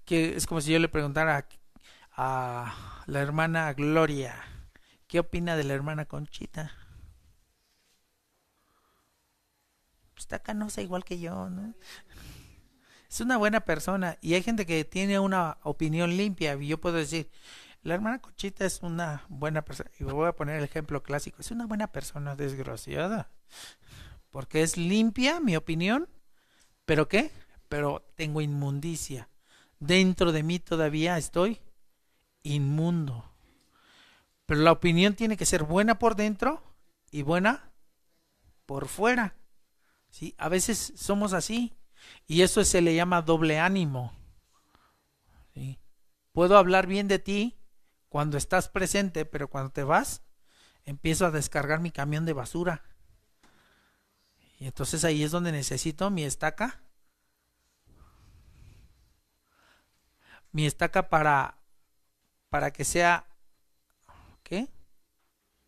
es como si yo le preguntara a la hermana Gloria, ¿qué opina de la hermana Conchita? Pues está canosa igual que yo, ¿no? Es una buena persona y hay gente que tiene una opinión limpia y yo puedo decir, la hermana Conchita es una buena persona, y voy a poner el ejemplo clásico, es una buena persona desgraciada, porque es limpia mi opinión, pero ¿qué? Pero tengo inmundicia, dentro de mí todavía estoy inmundo, pero la opinión tiene que ser buena por dentro y buena por fuera, ¿sí? A veces somos así y eso se le llama doble ánimo, ¿sí? Puedo hablar bien de ti cuando estás presente, pero cuando te vas, empiezo a descargar mi camión de basura. Y entonces ahí es donde necesito mi estaca. Mi estaca para que sea, ¿qué?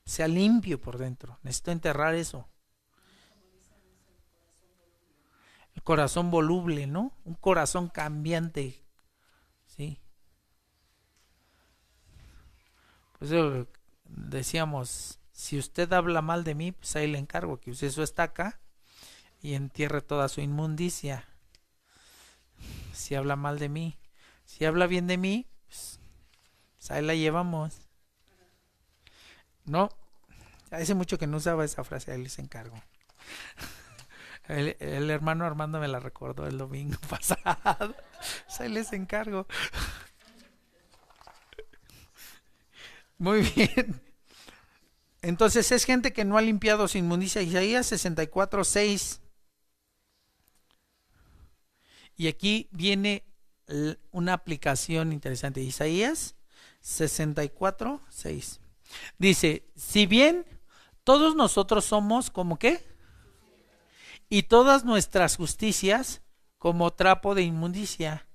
Sea limpio por dentro. Necesito enterrar eso. El corazón voluble, ¿no? Un corazón cambiante. ¿Sí? Pues decíamos, si usted habla mal de mí, pues ahí le encargo que use su estaca y entierre toda su inmundicia. Si habla mal de mí, si habla bien de mí, pues ahí la llevamos. No, hace mucho que no usaba esa frase, ahí les encargo. El hermano Armando me la recordó el domingo pasado. Ahí les encargo. Muy bien. Entonces es gente que no ha limpiado su inmundicia. Isaías 64:6. Y aquí viene una aplicación interesante. Isaías 64:6. Dice, si bien todos nosotros somos como qué, y todas nuestras justicias como trapo de inmundicia,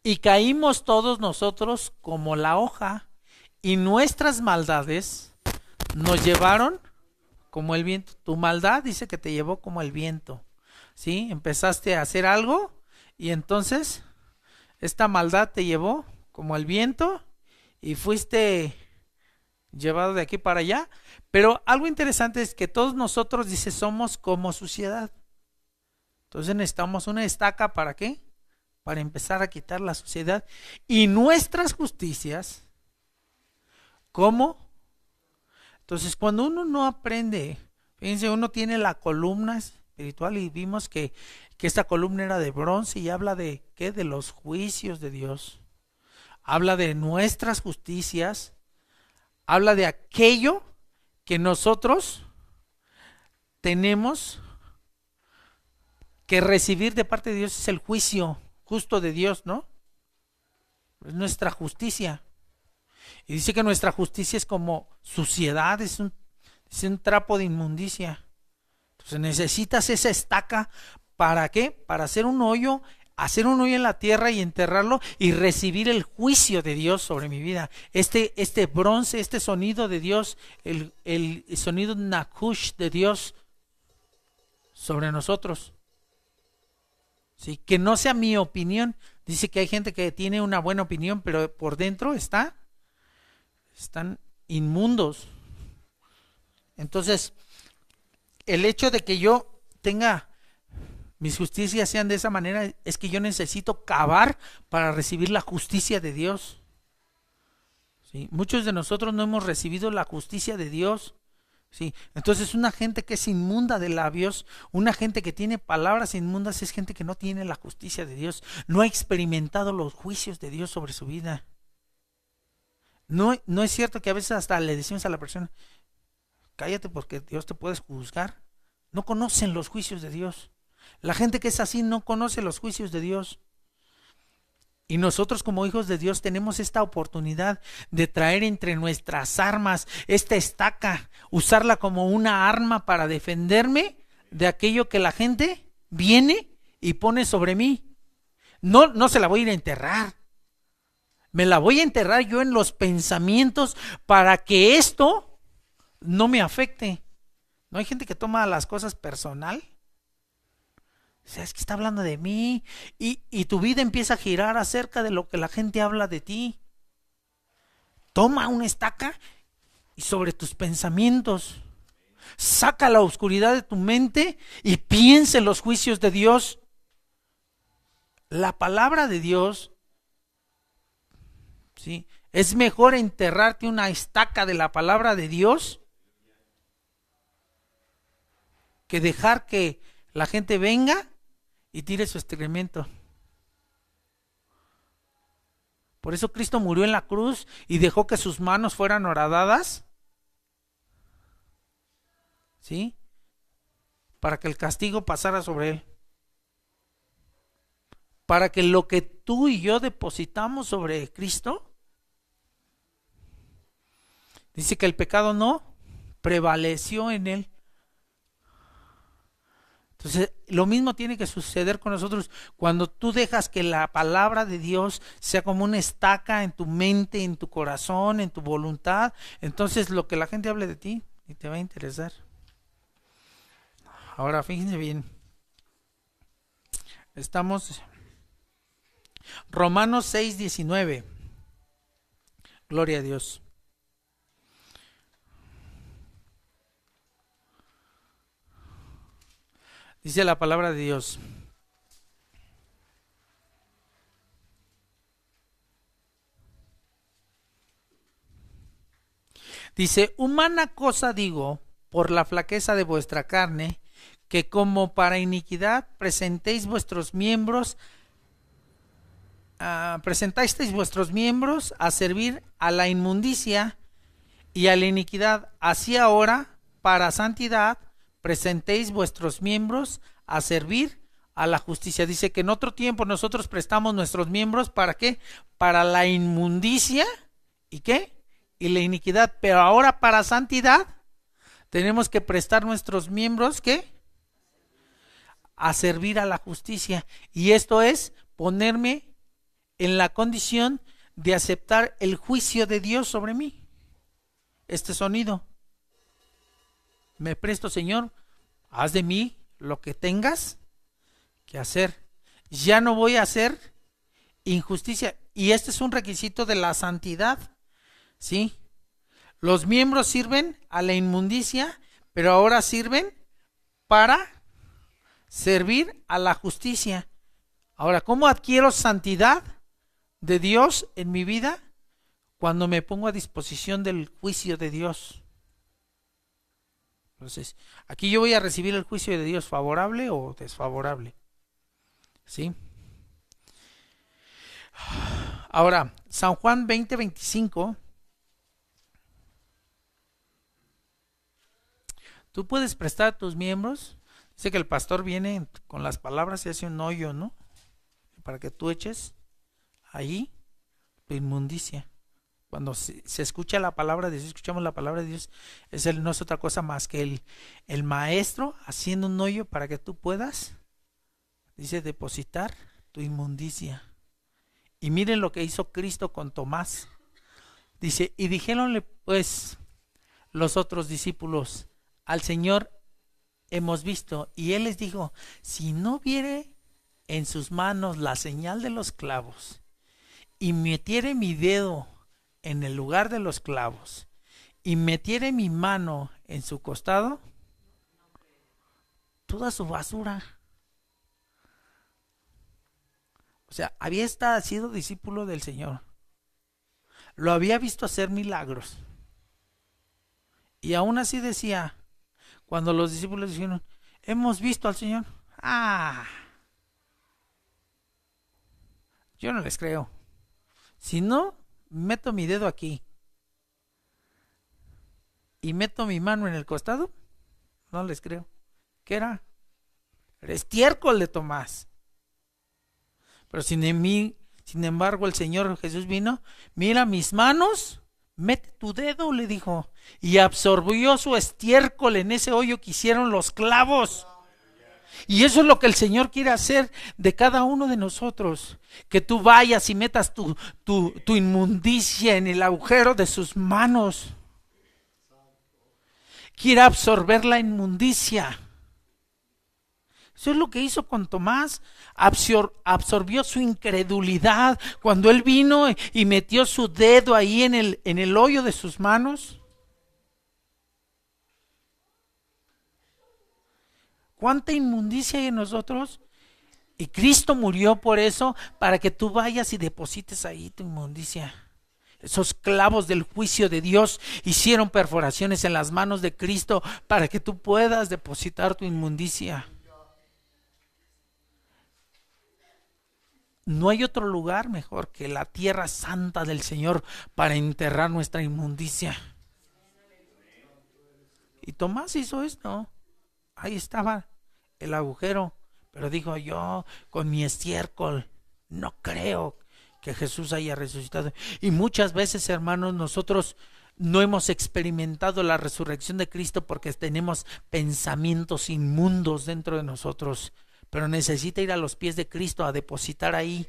y caímos todos nosotros como la hoja, y nuestras maldades nos llevaron como el viento. Tu maldad dice que te llevó como el viento, ¿sí? Empezaste a hacer algo y entonces esta maldad te llevó como el viento y fuiste llevado de aquí para allá. Pero algo interesante es que todos nosotros, dice, somos como suciedad. Entonces necesitamos una estaca, ¿para qué? Para empezar a quitar la suciedad y nuestras justicias. ¿Cómo? Entonces cuando uno no aprende, fíjense, uno tiene la columna espiritual y vimos que esta columna era de bronce y habla de ¿qué? De los juicios de Dios. Habla de nuestras justicias, habla de aquello que nosotros tenemos que recibir de parte de Dios, es el juicio justo de Dios, ¿no? Es nuestra justicia. Y dice que nuestra justicia es como suciedad, es un trapo de inmundicia. Entonces necesitas esa estaca, ¿para qué? Para hacer un hoyo en la tierra y enterrarlo y recibir el juicio de Dios sobre mi vida. Este bronce, este sonido de Dios, el sonido Nakush de Dios sobre nosotros. ¿Sí? Que no sea mi opinión. Dice que hay gente que tiene una buena opinión, pero por dentro está están inmundos. Entonces, el hecho de que yo tenga mis justicias sean de esa manera es que yo necesito cavar para recibir la justicia de Dios. ¿Sí? Muchos de nosotros no hemos recibido la justicia de Dios. ¿Sí? Entonces una gente que es inmunda de labios, una gente que tiene palabras inmundas, es gente que no tiene la justicia de Dios, no ha experimentado los juicios de Dios sobre su vida. No es cierto que a veces hasta le decimos a la persona, cállate porque Dios te puede juzgar. No conocen los juicios de Dios. La gente que es así no conoce los juicios de Dios. Y nosotros como hijos de Dios tenemos esta oportunidad de traer entre nuestras armas esta estaca, usarla como una arma para defenderme de aquello que la gente viene y pone sobre mí. No se la voy a ir a enterrar. Me la voy a enterrar yo en los pensamientos para que esto no me afecte. ¿No hay gente que toma las cosas personal? O sea, es que está hablando de mí y tu vida empieza a girar acerca de lo que la gente habla de ti. Toma una estaca y sobre tus pensamientos. Saca la oscuridad de tu mente y piensa en los juicios de Dios. La palabra de Dios, ¿sí? Es mejor enterrarte una estaca de la palabra de Dios que dejar que la gente venga y tire su excremento. Por eso Cristo murió en la cruz y dejó que sus manos fueran horadadas, ¿sí? Para que el castigo pasara sobre él. Para que lo que tú y yo depositamos sobre Cristo, dice que el pecado no prevaleció en él. Entonces, lo mismo tiene que suceder con nosotros cuando tú dejas que la palabra de Dios sea como una estaca en tu mente, en tu corazón, en tu voluntad. Entonces, lo que la gente hable de ti y te va a interesar. Ahora, fíjense bien. Estamos Romanos 6:19. Gloria a Dios. Dice la palabra de Dios. Dice, humana cosa digo, por la flaqueza de vuestra carne, que como para iniquidad presentáis vuestros miembros a servir a la inmundicia y a la iniquidad, así ahora para santidad presentéis vuestros miembros a servir a la justicia. Dice que en otro tiempo nosotros prestamos nuestros miembros, ¿para qué? Para la inmundicia, ¿y qué? Y la iniquidad, pero ahora para santidad tenemos que prestar nuestros miembros, ¿qué? A servir a la justicia. Y esto es ponerme en la condición de aceptar el juicio de Dios sobre mí. Este sonido. Me presto, Señor, haz de mí lo que tengas que hacer. Ya no voy a hacer injusticia. Y este es un requisito de la santidad, ¿sí? Los miembros sirven a la inmundicia, pero ahora sirven para servir a la justicia. Ahora, ¿cómo adquiero santidad de Dios en mi vida? Cuando me pongo a disposición del juicio de Dios. Entonces, aquí yo voy a recibir el juicio de Dios, favorable o desfavorable. ¿Sí? Ahora, San Juan 20:25. Tú puedes prestar tus miembros. Dice que el pastor viene con las palabras y hace un hoyo, ¿no? Para que tú eches ahí tu inmundicia. Cuando se escucha la palabra de Dios, escuchamos la palabra de Dios, no es otra cosa más que el maestro haciendo un hoyo para que tú puedas, dice, depositar tu inmundicia. Y miren lo que hizo Cristo con Tomás. Dice, y dijéronle pues los otros discípulos, al Señor hemos visto. Y él les dijo, si no viere en sus manos la señal de los clavos, y metiere mi dedo en el lugar de los clavos y metiere mi mano en su costado, toda su basura. O sea, había sido discípulo del Señor. Lo había visto hacer milagros. Y aún así decía, cuando los discípulos dijeron, hemos visto al Señor. Yo no les creo. Si no, meto mi dedo aquí y meto mi mano en el costado, no les creo. ¿Qué era? Era estiércol de Tomás. Pero sin embargo el Señor Jesús vino, mira mis manos, mete tu dedo, le dijo, y absorbió su estiércol en ese hoyo que hicieron los clavos. Y eso es lo que el Señor quiere hacer de cada uno de nosotros, que tú vayas y metas tu inmundicia en el agujero de sus manos. Quiere absorber la inmundicia. Eso es lo que hizo con Tomás. Absorbió su incredulidad cuando él vino y metió su dedo ahí en el hoyo de sus manos. ¿Cuánta inmundicia hay en nosotros? Y Cristo murió por eso, para que tú vayas y deposites ahí tu inmundicia. Esos clavos del juicio de Dios hicieron perforaciones en las manos de Cristo para que tú puedas depositar tu inmundicia. No hay otro lugar mejor que la tierra santa del Señor para enterrar nuestra inmundicia. Y Tomás hizo esto. Ahí estaba el agujero, pero dijo, yo con mi estiércol no creo que Jesús haya resucitado. Y muchas veces, hermanos, nosotros no hemos experimentado la resurrección de Cristo porque tenemos pensamientos inmundos dentro de nosotros, pero necesita ir a los pies de Cristo a depositar ahí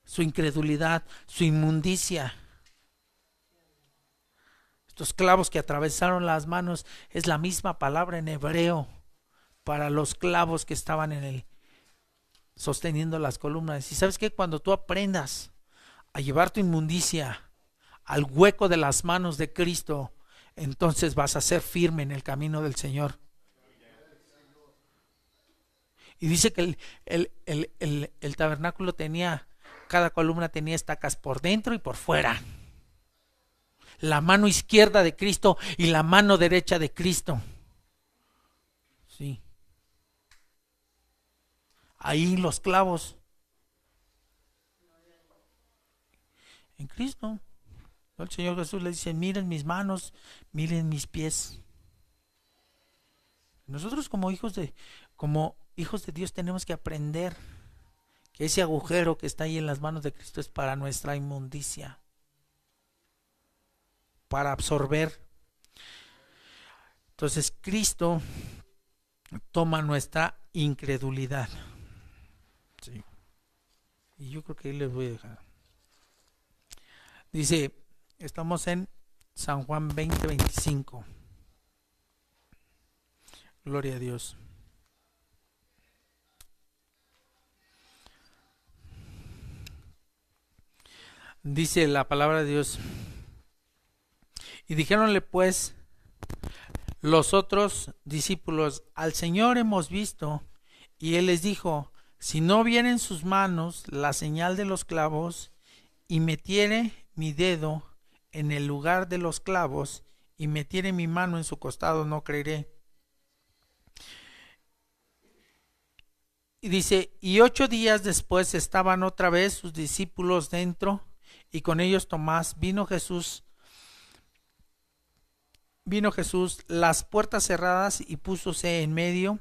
su incredulidad, su inmundicia. Estos clavos que atravesaron las manos es la misma palabra en hebreo para los clavos que estaban sosteniendo las columnas. Y sabes que cuando tú aprendas a llevar tu inmundicia al hueco de las manos de Cristo, entonces vas a ser firme en el camino del Señor. Y dice que el tabernáculo tenía, cada columna tenía estacas por dentro y por fuera. La mano izquierda de Cristo y la mano derecha de Cristo. Sí. Ahí los clavos. En Cristo. El Señor Jesús le dice, miren mis manos, miren mis pies. Nosotros como hijos de Dios tenemos que aprender que ese agujero que está ahí en las manos de Cristo es para nuestra inmundicia, para absorber. Entonces Cristo toma nuestra incredulidad. Sí. Y yo creo que ahí les voy a dejar. Dice, estamos en San Juan 20:25. Gloria a Dios. Dice la palabra de Dios. Y dijéronle pues los otros discípulos, al Señor hemos visto. Y él les dijo, si no viene en sus manos la señal de los clavos, y metiere mi dedo en el lugar de los clavos, y metiere mi mano en su costado, no creeré. Y dice, y 8 días después estaban otra vez sus discípulos dentro, y con ellos Tomás. Vino Jesús, las puertas cerradas, y púsose en medio,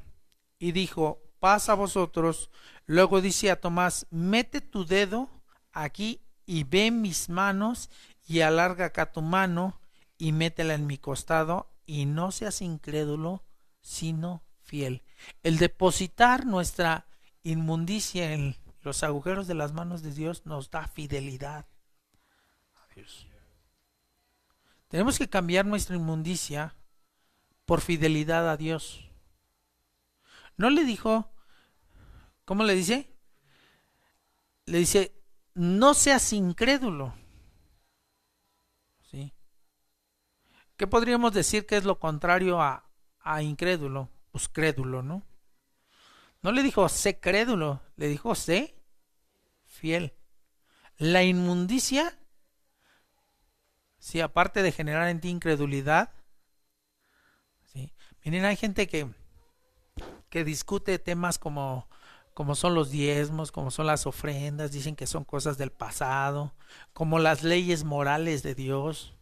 y dijo, paz a vosotros. Luego dice a Tomás, mete tu dedo aquí, y ve mis manos, y alarga acá tu mano, y métela en mi costado, y no seas incrédulo, sino fiel. El depositar nuestra inmundicia en los agujeros de las manos de Dios nos da fidelidad a Dios. Tenemos que cambiar nuestra inmundicia por fidelidad a Dios. No le dijo, ¿cómo le dice? Le dice, no seas incrédulo. ¿Qué podríamos decir que es lo contrario a incrédulo? Pues crédulo, ¿no? No le dijo sé crédulo, le dijo sé fiel. La inmundicia, sí, aparte de generar en ti incredulidad, sí. Miren, hay gente que discute temas como son los diezmos, como son las ofrendas, dicen que son cosas del pasado, como las leyes morales de Dios.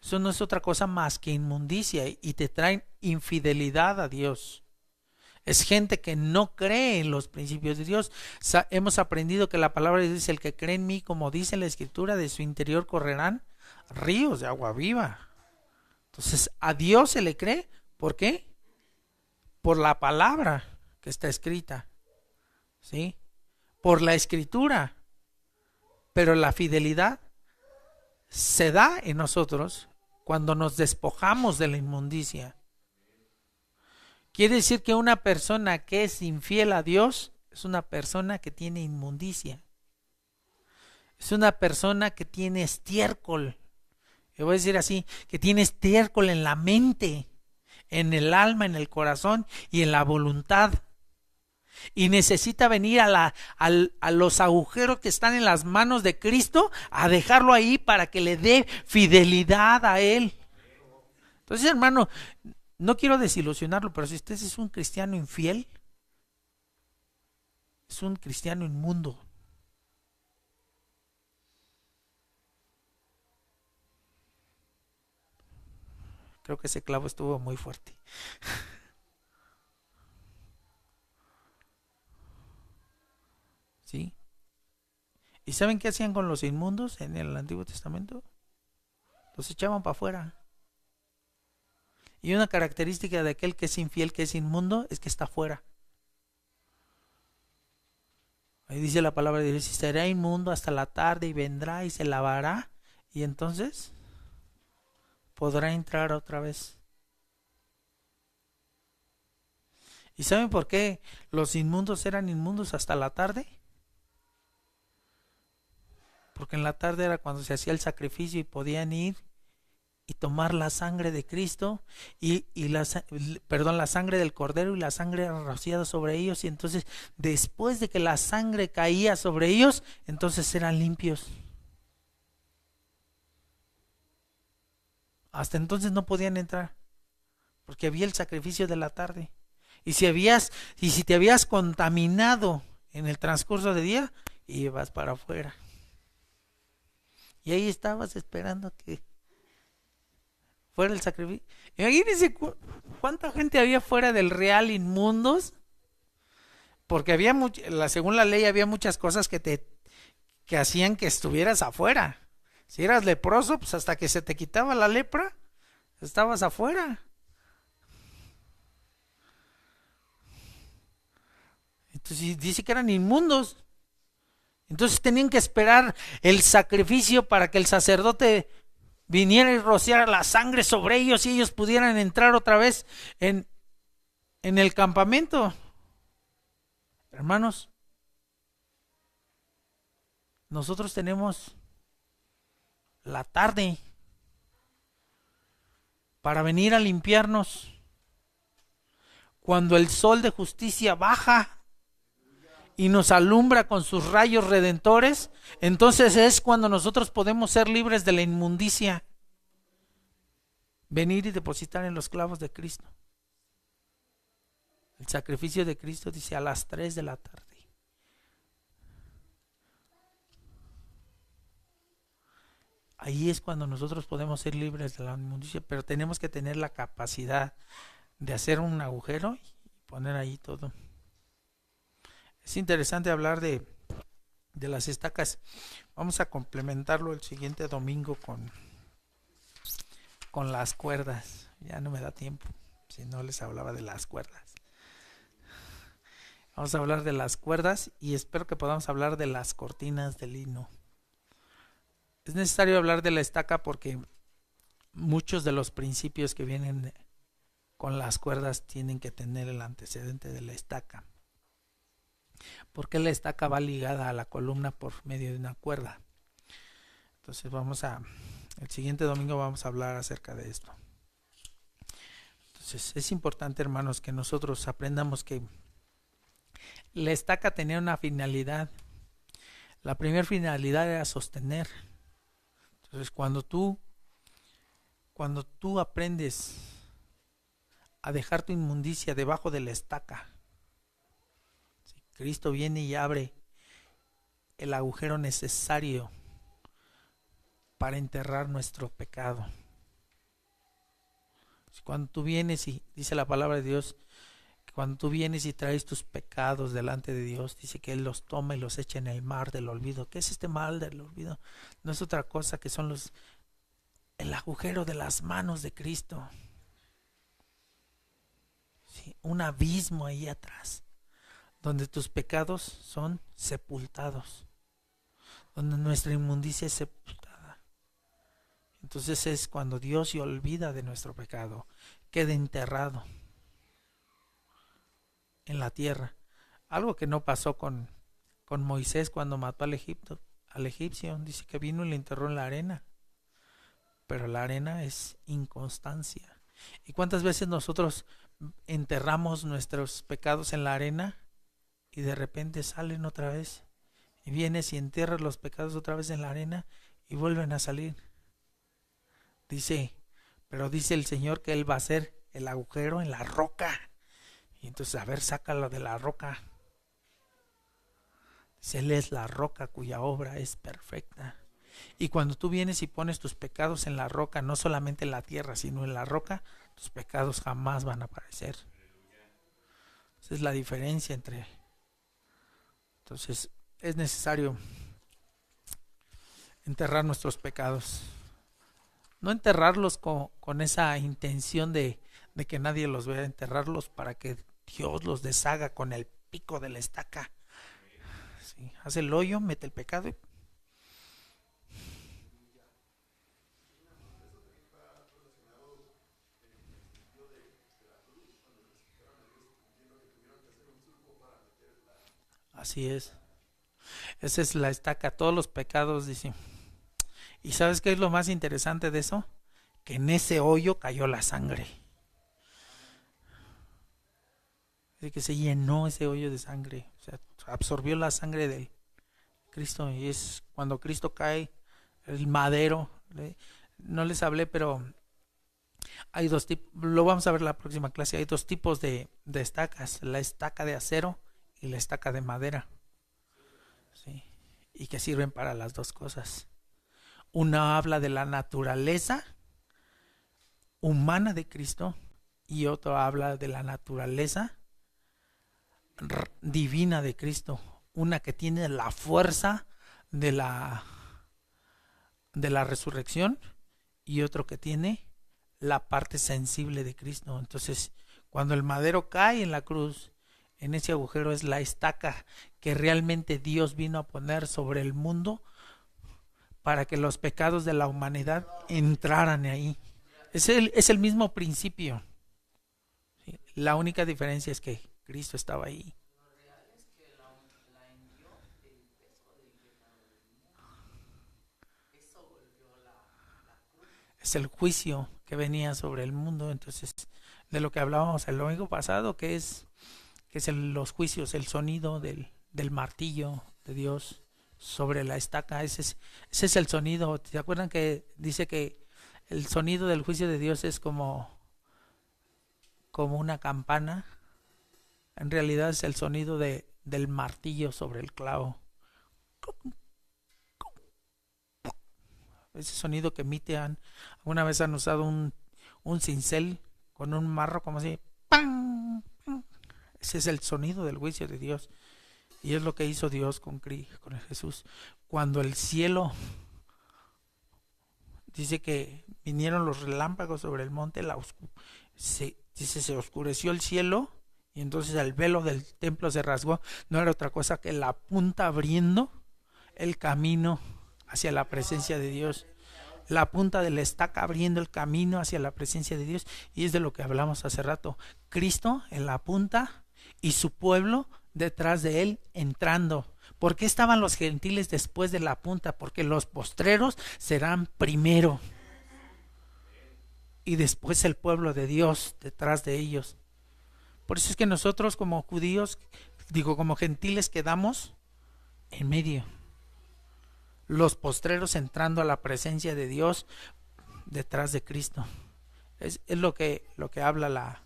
Eso no es otra cosa más que inmundicia y te traen infidelidad a Dios. Es gente que no cree en los principios de Dios. Hemos aprendido que la palabra de Dios dice, el que cree en mí, como dice la Escritura, de su interior correrán ríos de agua viva. Entonces, a Dios se le cree. ¿Por qué? Por la palabra que está escrita, ¿sí? Por la Escritura. Pero la fidelidad se da en nosotros cuando nos despojamos de la inmundicia. Quiere decir que una persona que es infiel a Dios es una persona que tiene inmundicia. Es una persona que tiene estiércol. Yo voy a decir así, que tiene estiércol en la mente, en el alma, en el corazón y en la voluntad. Y necesita venir a los agujeros que están en las manos de Cristo a dejarlo ahí para que le dé fidelidad a Él. Entonces, hermano, no quiero desilusionarlo, pero si usted es un cristiano infiel, es un cristiano inmundo. Creo que ese clavo estuvo muy fuerte. ¿Sí? ¿Y saben qué hacían con los inmundos en el Antiguo Testamento? Los echaban para afuera. Y una característica de aquel que es infiel, que es inmundo, es que está afuera. Ahí dice la palabra de Dios, y será inmundo hasta la tarde y vendrá y se lavará y entonces podrá entrar otra vez. ¿Y saben por qué los inmundos eran inmundos hasta la tarde? Porque en la tarde era cuando se hacía el sacrificio y podían ir y tomar la sangre de Cristo la sangre del Cordero y la sangre rociada sobre ellos, y entonces después de que la sangre caía sobre ellos, entonces eran limpios. Hasta entonces no podían entrar porque había el sacrificio de la tarde. Y si te habías contaminado en el transcurso del día, ibas para afuera. Y ahí estabas esperando que fuera el sacrificio. Imagínense cuánta gente había fuera del real inmundos, porque según la ley había muchas cosas que hacían que estuvieras afuera. Si eras leproso, pues hasta que se te quitaba la lepra, estabas afuera. Entonces dice que eran inmundos. Entonces tenían que esperar el sacrificio para que el sacerdote viniera y rociara la sangre sobre ellos y ellos pudieran entrar otra vez en el campamento. Hermanos, nosotros tenemos la tarde para venir a limpiarnos. Cuando el sol de justicia baja y nos alumbra con sus rayos redentores, entonces es cuando nosotros podemos ser libres de la inmundicia. Venir y depositar en los clavos de Cristo. El sacrificio de Cristo dice a las 3 de la tarde. Ahí es cuando nosotros podemos ser libres de la inmundicia, pero tenemos que tener la capacidad de hacer un agujero y poner ahí todo. Es interesante hablar de las estacas. Vamos a complementarlo el siguiente domingo con las cuerdas. Ya no me da tiempo, si no les hablaba de las cuerdas. Vamos a hablar de las cuerdas y espero que podamos hablar de las cortinas de lino. Es necesario hablar de la estaca porque muchos de los principios que vienen con las cuerdas tienen que tener el antecedente de la estaca. Porque la estaca va ligada a la columna por medio de una cuerda. Entonces vamos a El siguiente domingo vamos a hablar acerca de esto. Entonces es importante, hermanos, que nosotros aprendamos que la estaca tenía una finalidad. La primera finalidad era sostener. Entonces cuando tú aprendes a dejar tu inmundicia debajo de la estaca, ¿sí? Cristo viene y abre el agujero necesario para enterrar nuestro pecado. Cuando tú vienes y dice la palabra de Dios, que cuando tú vienes y traes tus pecados delante de Dios, dice que Él los toma y los echa en el mar del olvido. ¿Qué es este mar del olvido? No es otra cosa que son el agujero de las manos de Cristo. Sí, un abismo ahí atrás, donde tus pecados son sepultados, donde nuestra inmundicia es sepultada. Entonces es cuando Dios se olvida de nuestro pecado, queda enterrado en la tierra. Algo que no pasó con Moisés cuando mató al egipcio. Dice que vino y le enterró en la arena. Pero la arena es inconstancia. ¿Y cuántas veces nosotros enterramos nuestros pecados en la arena y de repente salen otra vez? Y vienes y entierras los pecados otra vez en la arena y vuelven a salir. Pero dice el Señor que Él va a hacer el agujero en la roca. Y entonces, a ver, sácalo de la roca. Dice, Él es la roca cuya obra es perfecta. Y cuando tú vienes y pones tus pecados en la roca, no solamente en la tierra, sino en la roca, tus pecados jamás van a aparecer. Esa es la diferencia entre... Entonces, es necesario enterrar nuestros pecados. No enterrarlos con esa intención de que nadie los vea, enterrarlos para que Dios los deshaga con el pico de la estaca. Sí, hace el hoyo, mete el pecado y... Así es. Esa es la estaca, todos los pecados, dice. ¿Y sabes qué es lo más interesante de eso? Que en ese hoyo cayó la sangre. Dice que se llenó ese hoyo de sangre. O sea, absorbió la sangre de Cristo. Y es cuando Cristo cae, el madero. No les hablé, pero hay dos tipos. Lo vamos a ver en la próxima clase. Hay dos tipos de estacas. La estaca de acero y la estaca de madera. ¿Sí? Y que sirven para las dos cosas. Una habla de la naturaleza humana de Cristo y otra habla de la naturaleza divina de Cristo. Una que tiene la fuerza de la resurrección y otro que tiene la parte sensible de Cristo. Entonces, cuando el madero cae en la cruz, en ese agujero es la estaca que realmente Dios vino a poner sobre el mundo para que los pecados de la humanidad entraran ahí. Es el mismo principio. ¿Sí? La única diferencia es que Cristo estaba ahí. Es el juicio que venía sobre el mundo. Entonces, de lo que hablábamos el domingo pasado, que es los juicios, el sonido del martillo de Dios sobre la estaca. Ese es el sonido. ¿Se acuerdan que dice que el sonido del juicio de Dios es como una campana? En realidad es el sonido del martillo sobre el clavo. Ese sonido que emite. Alguna vez han usado un cincel con un marro como así. ¡Pam! Ese es el sonido del juicio de Dios. Y es lo que hizo Dios con Jesús. Cuando el cielo, dice que vinieron los relámpagos sobre el monte, se oscureció el cielo y entonces el velo del templo se rasgó. No era otra cosa que la punta abriendo el camino hacia la presencia de Dios. La punta de la estaca abriendo el camino hacia la presencia de Dios. Y es de lo que hablamos hace rato. Cristo en la punta y su pueblo detrás de él entrando. ¿Por qué estaban los gentiles después de la punta? Porque los postreros serán primero y después el pueblo de Dios detrás de ellos. Por eso es que nosotros como judíos, como gentiles, quedamos en medio. Los postreros entrando a la presencia de Dios detrás de Cristo. Es lo que habla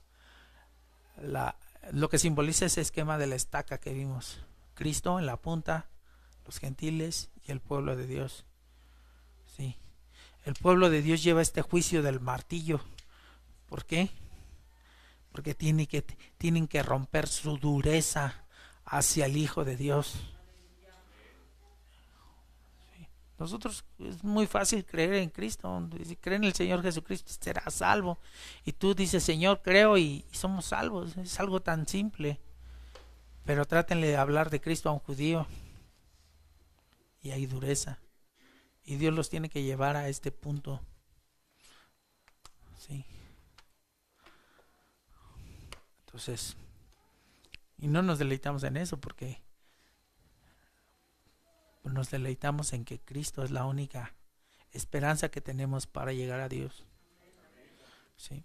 lo que simboliza ese esquema de la estaca que vimos. Cristo en la punta, los gentiles y el pueblo de Dios. Sí. El pueblo de Dios lleva este juicio del martillo. ¿Por qué? Porque tienen que romper su dureza hacia el Hijo de Dios. Sí. Nosotros es muy fácil creer en Cristo. Si cree en el Señor Jesucristo será salvo. Y tú dices, Señor, creo y somos salvos. Es algo tan simple. Pero trátenle de hablar de Cristo a un judío y hay dureza. Y Dios los tiene que llevar a este punto. Sí. Entonces, y no nos deleitamos en eso porque nos deleitamos en que Cristo es la única esperanza que tenemos para llegar a Dios. Sí.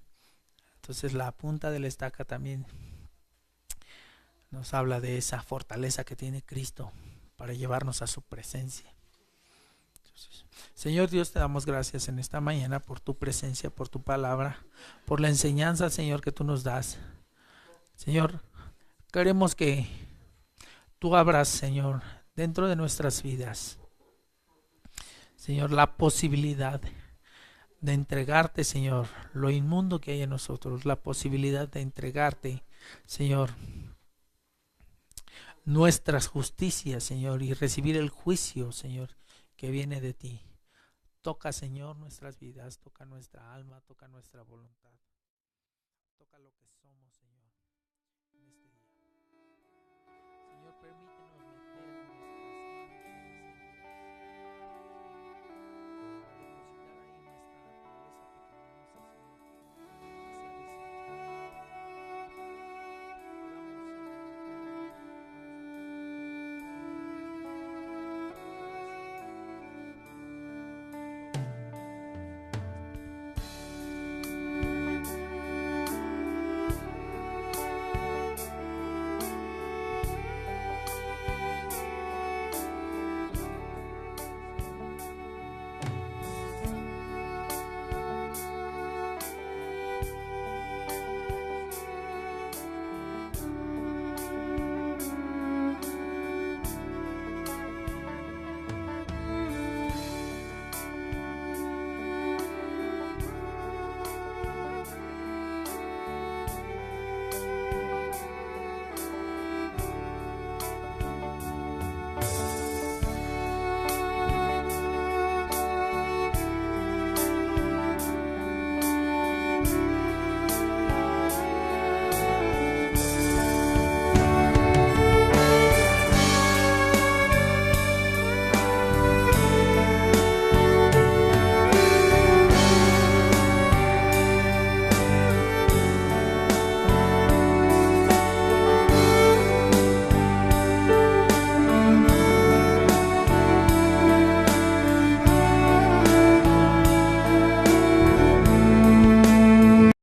Entonces la punta de la estaca también nos habla de esa fortaleza que tiene Cristo para llevarnos a su presencia. Entonces, Señor Dios, te damos gracias en esta mañana por tu presencia, por tu palabra, por la enseñanza, Señor, que tú nos das. Señor, queremos que tú abras, Señor, dentro de nuestras vidas, Señor, la posibilidad de entregarte, Señor, lo inmundo que hay en nosotros, la posibilidad de entregarte, Señor, nuestras justicias, Señor, y recibir el juicio, Señor, que viene de ti. Toca, Señor, nuestras vidas, toca nuestra alma, toca nuestra voluntad, toca lo que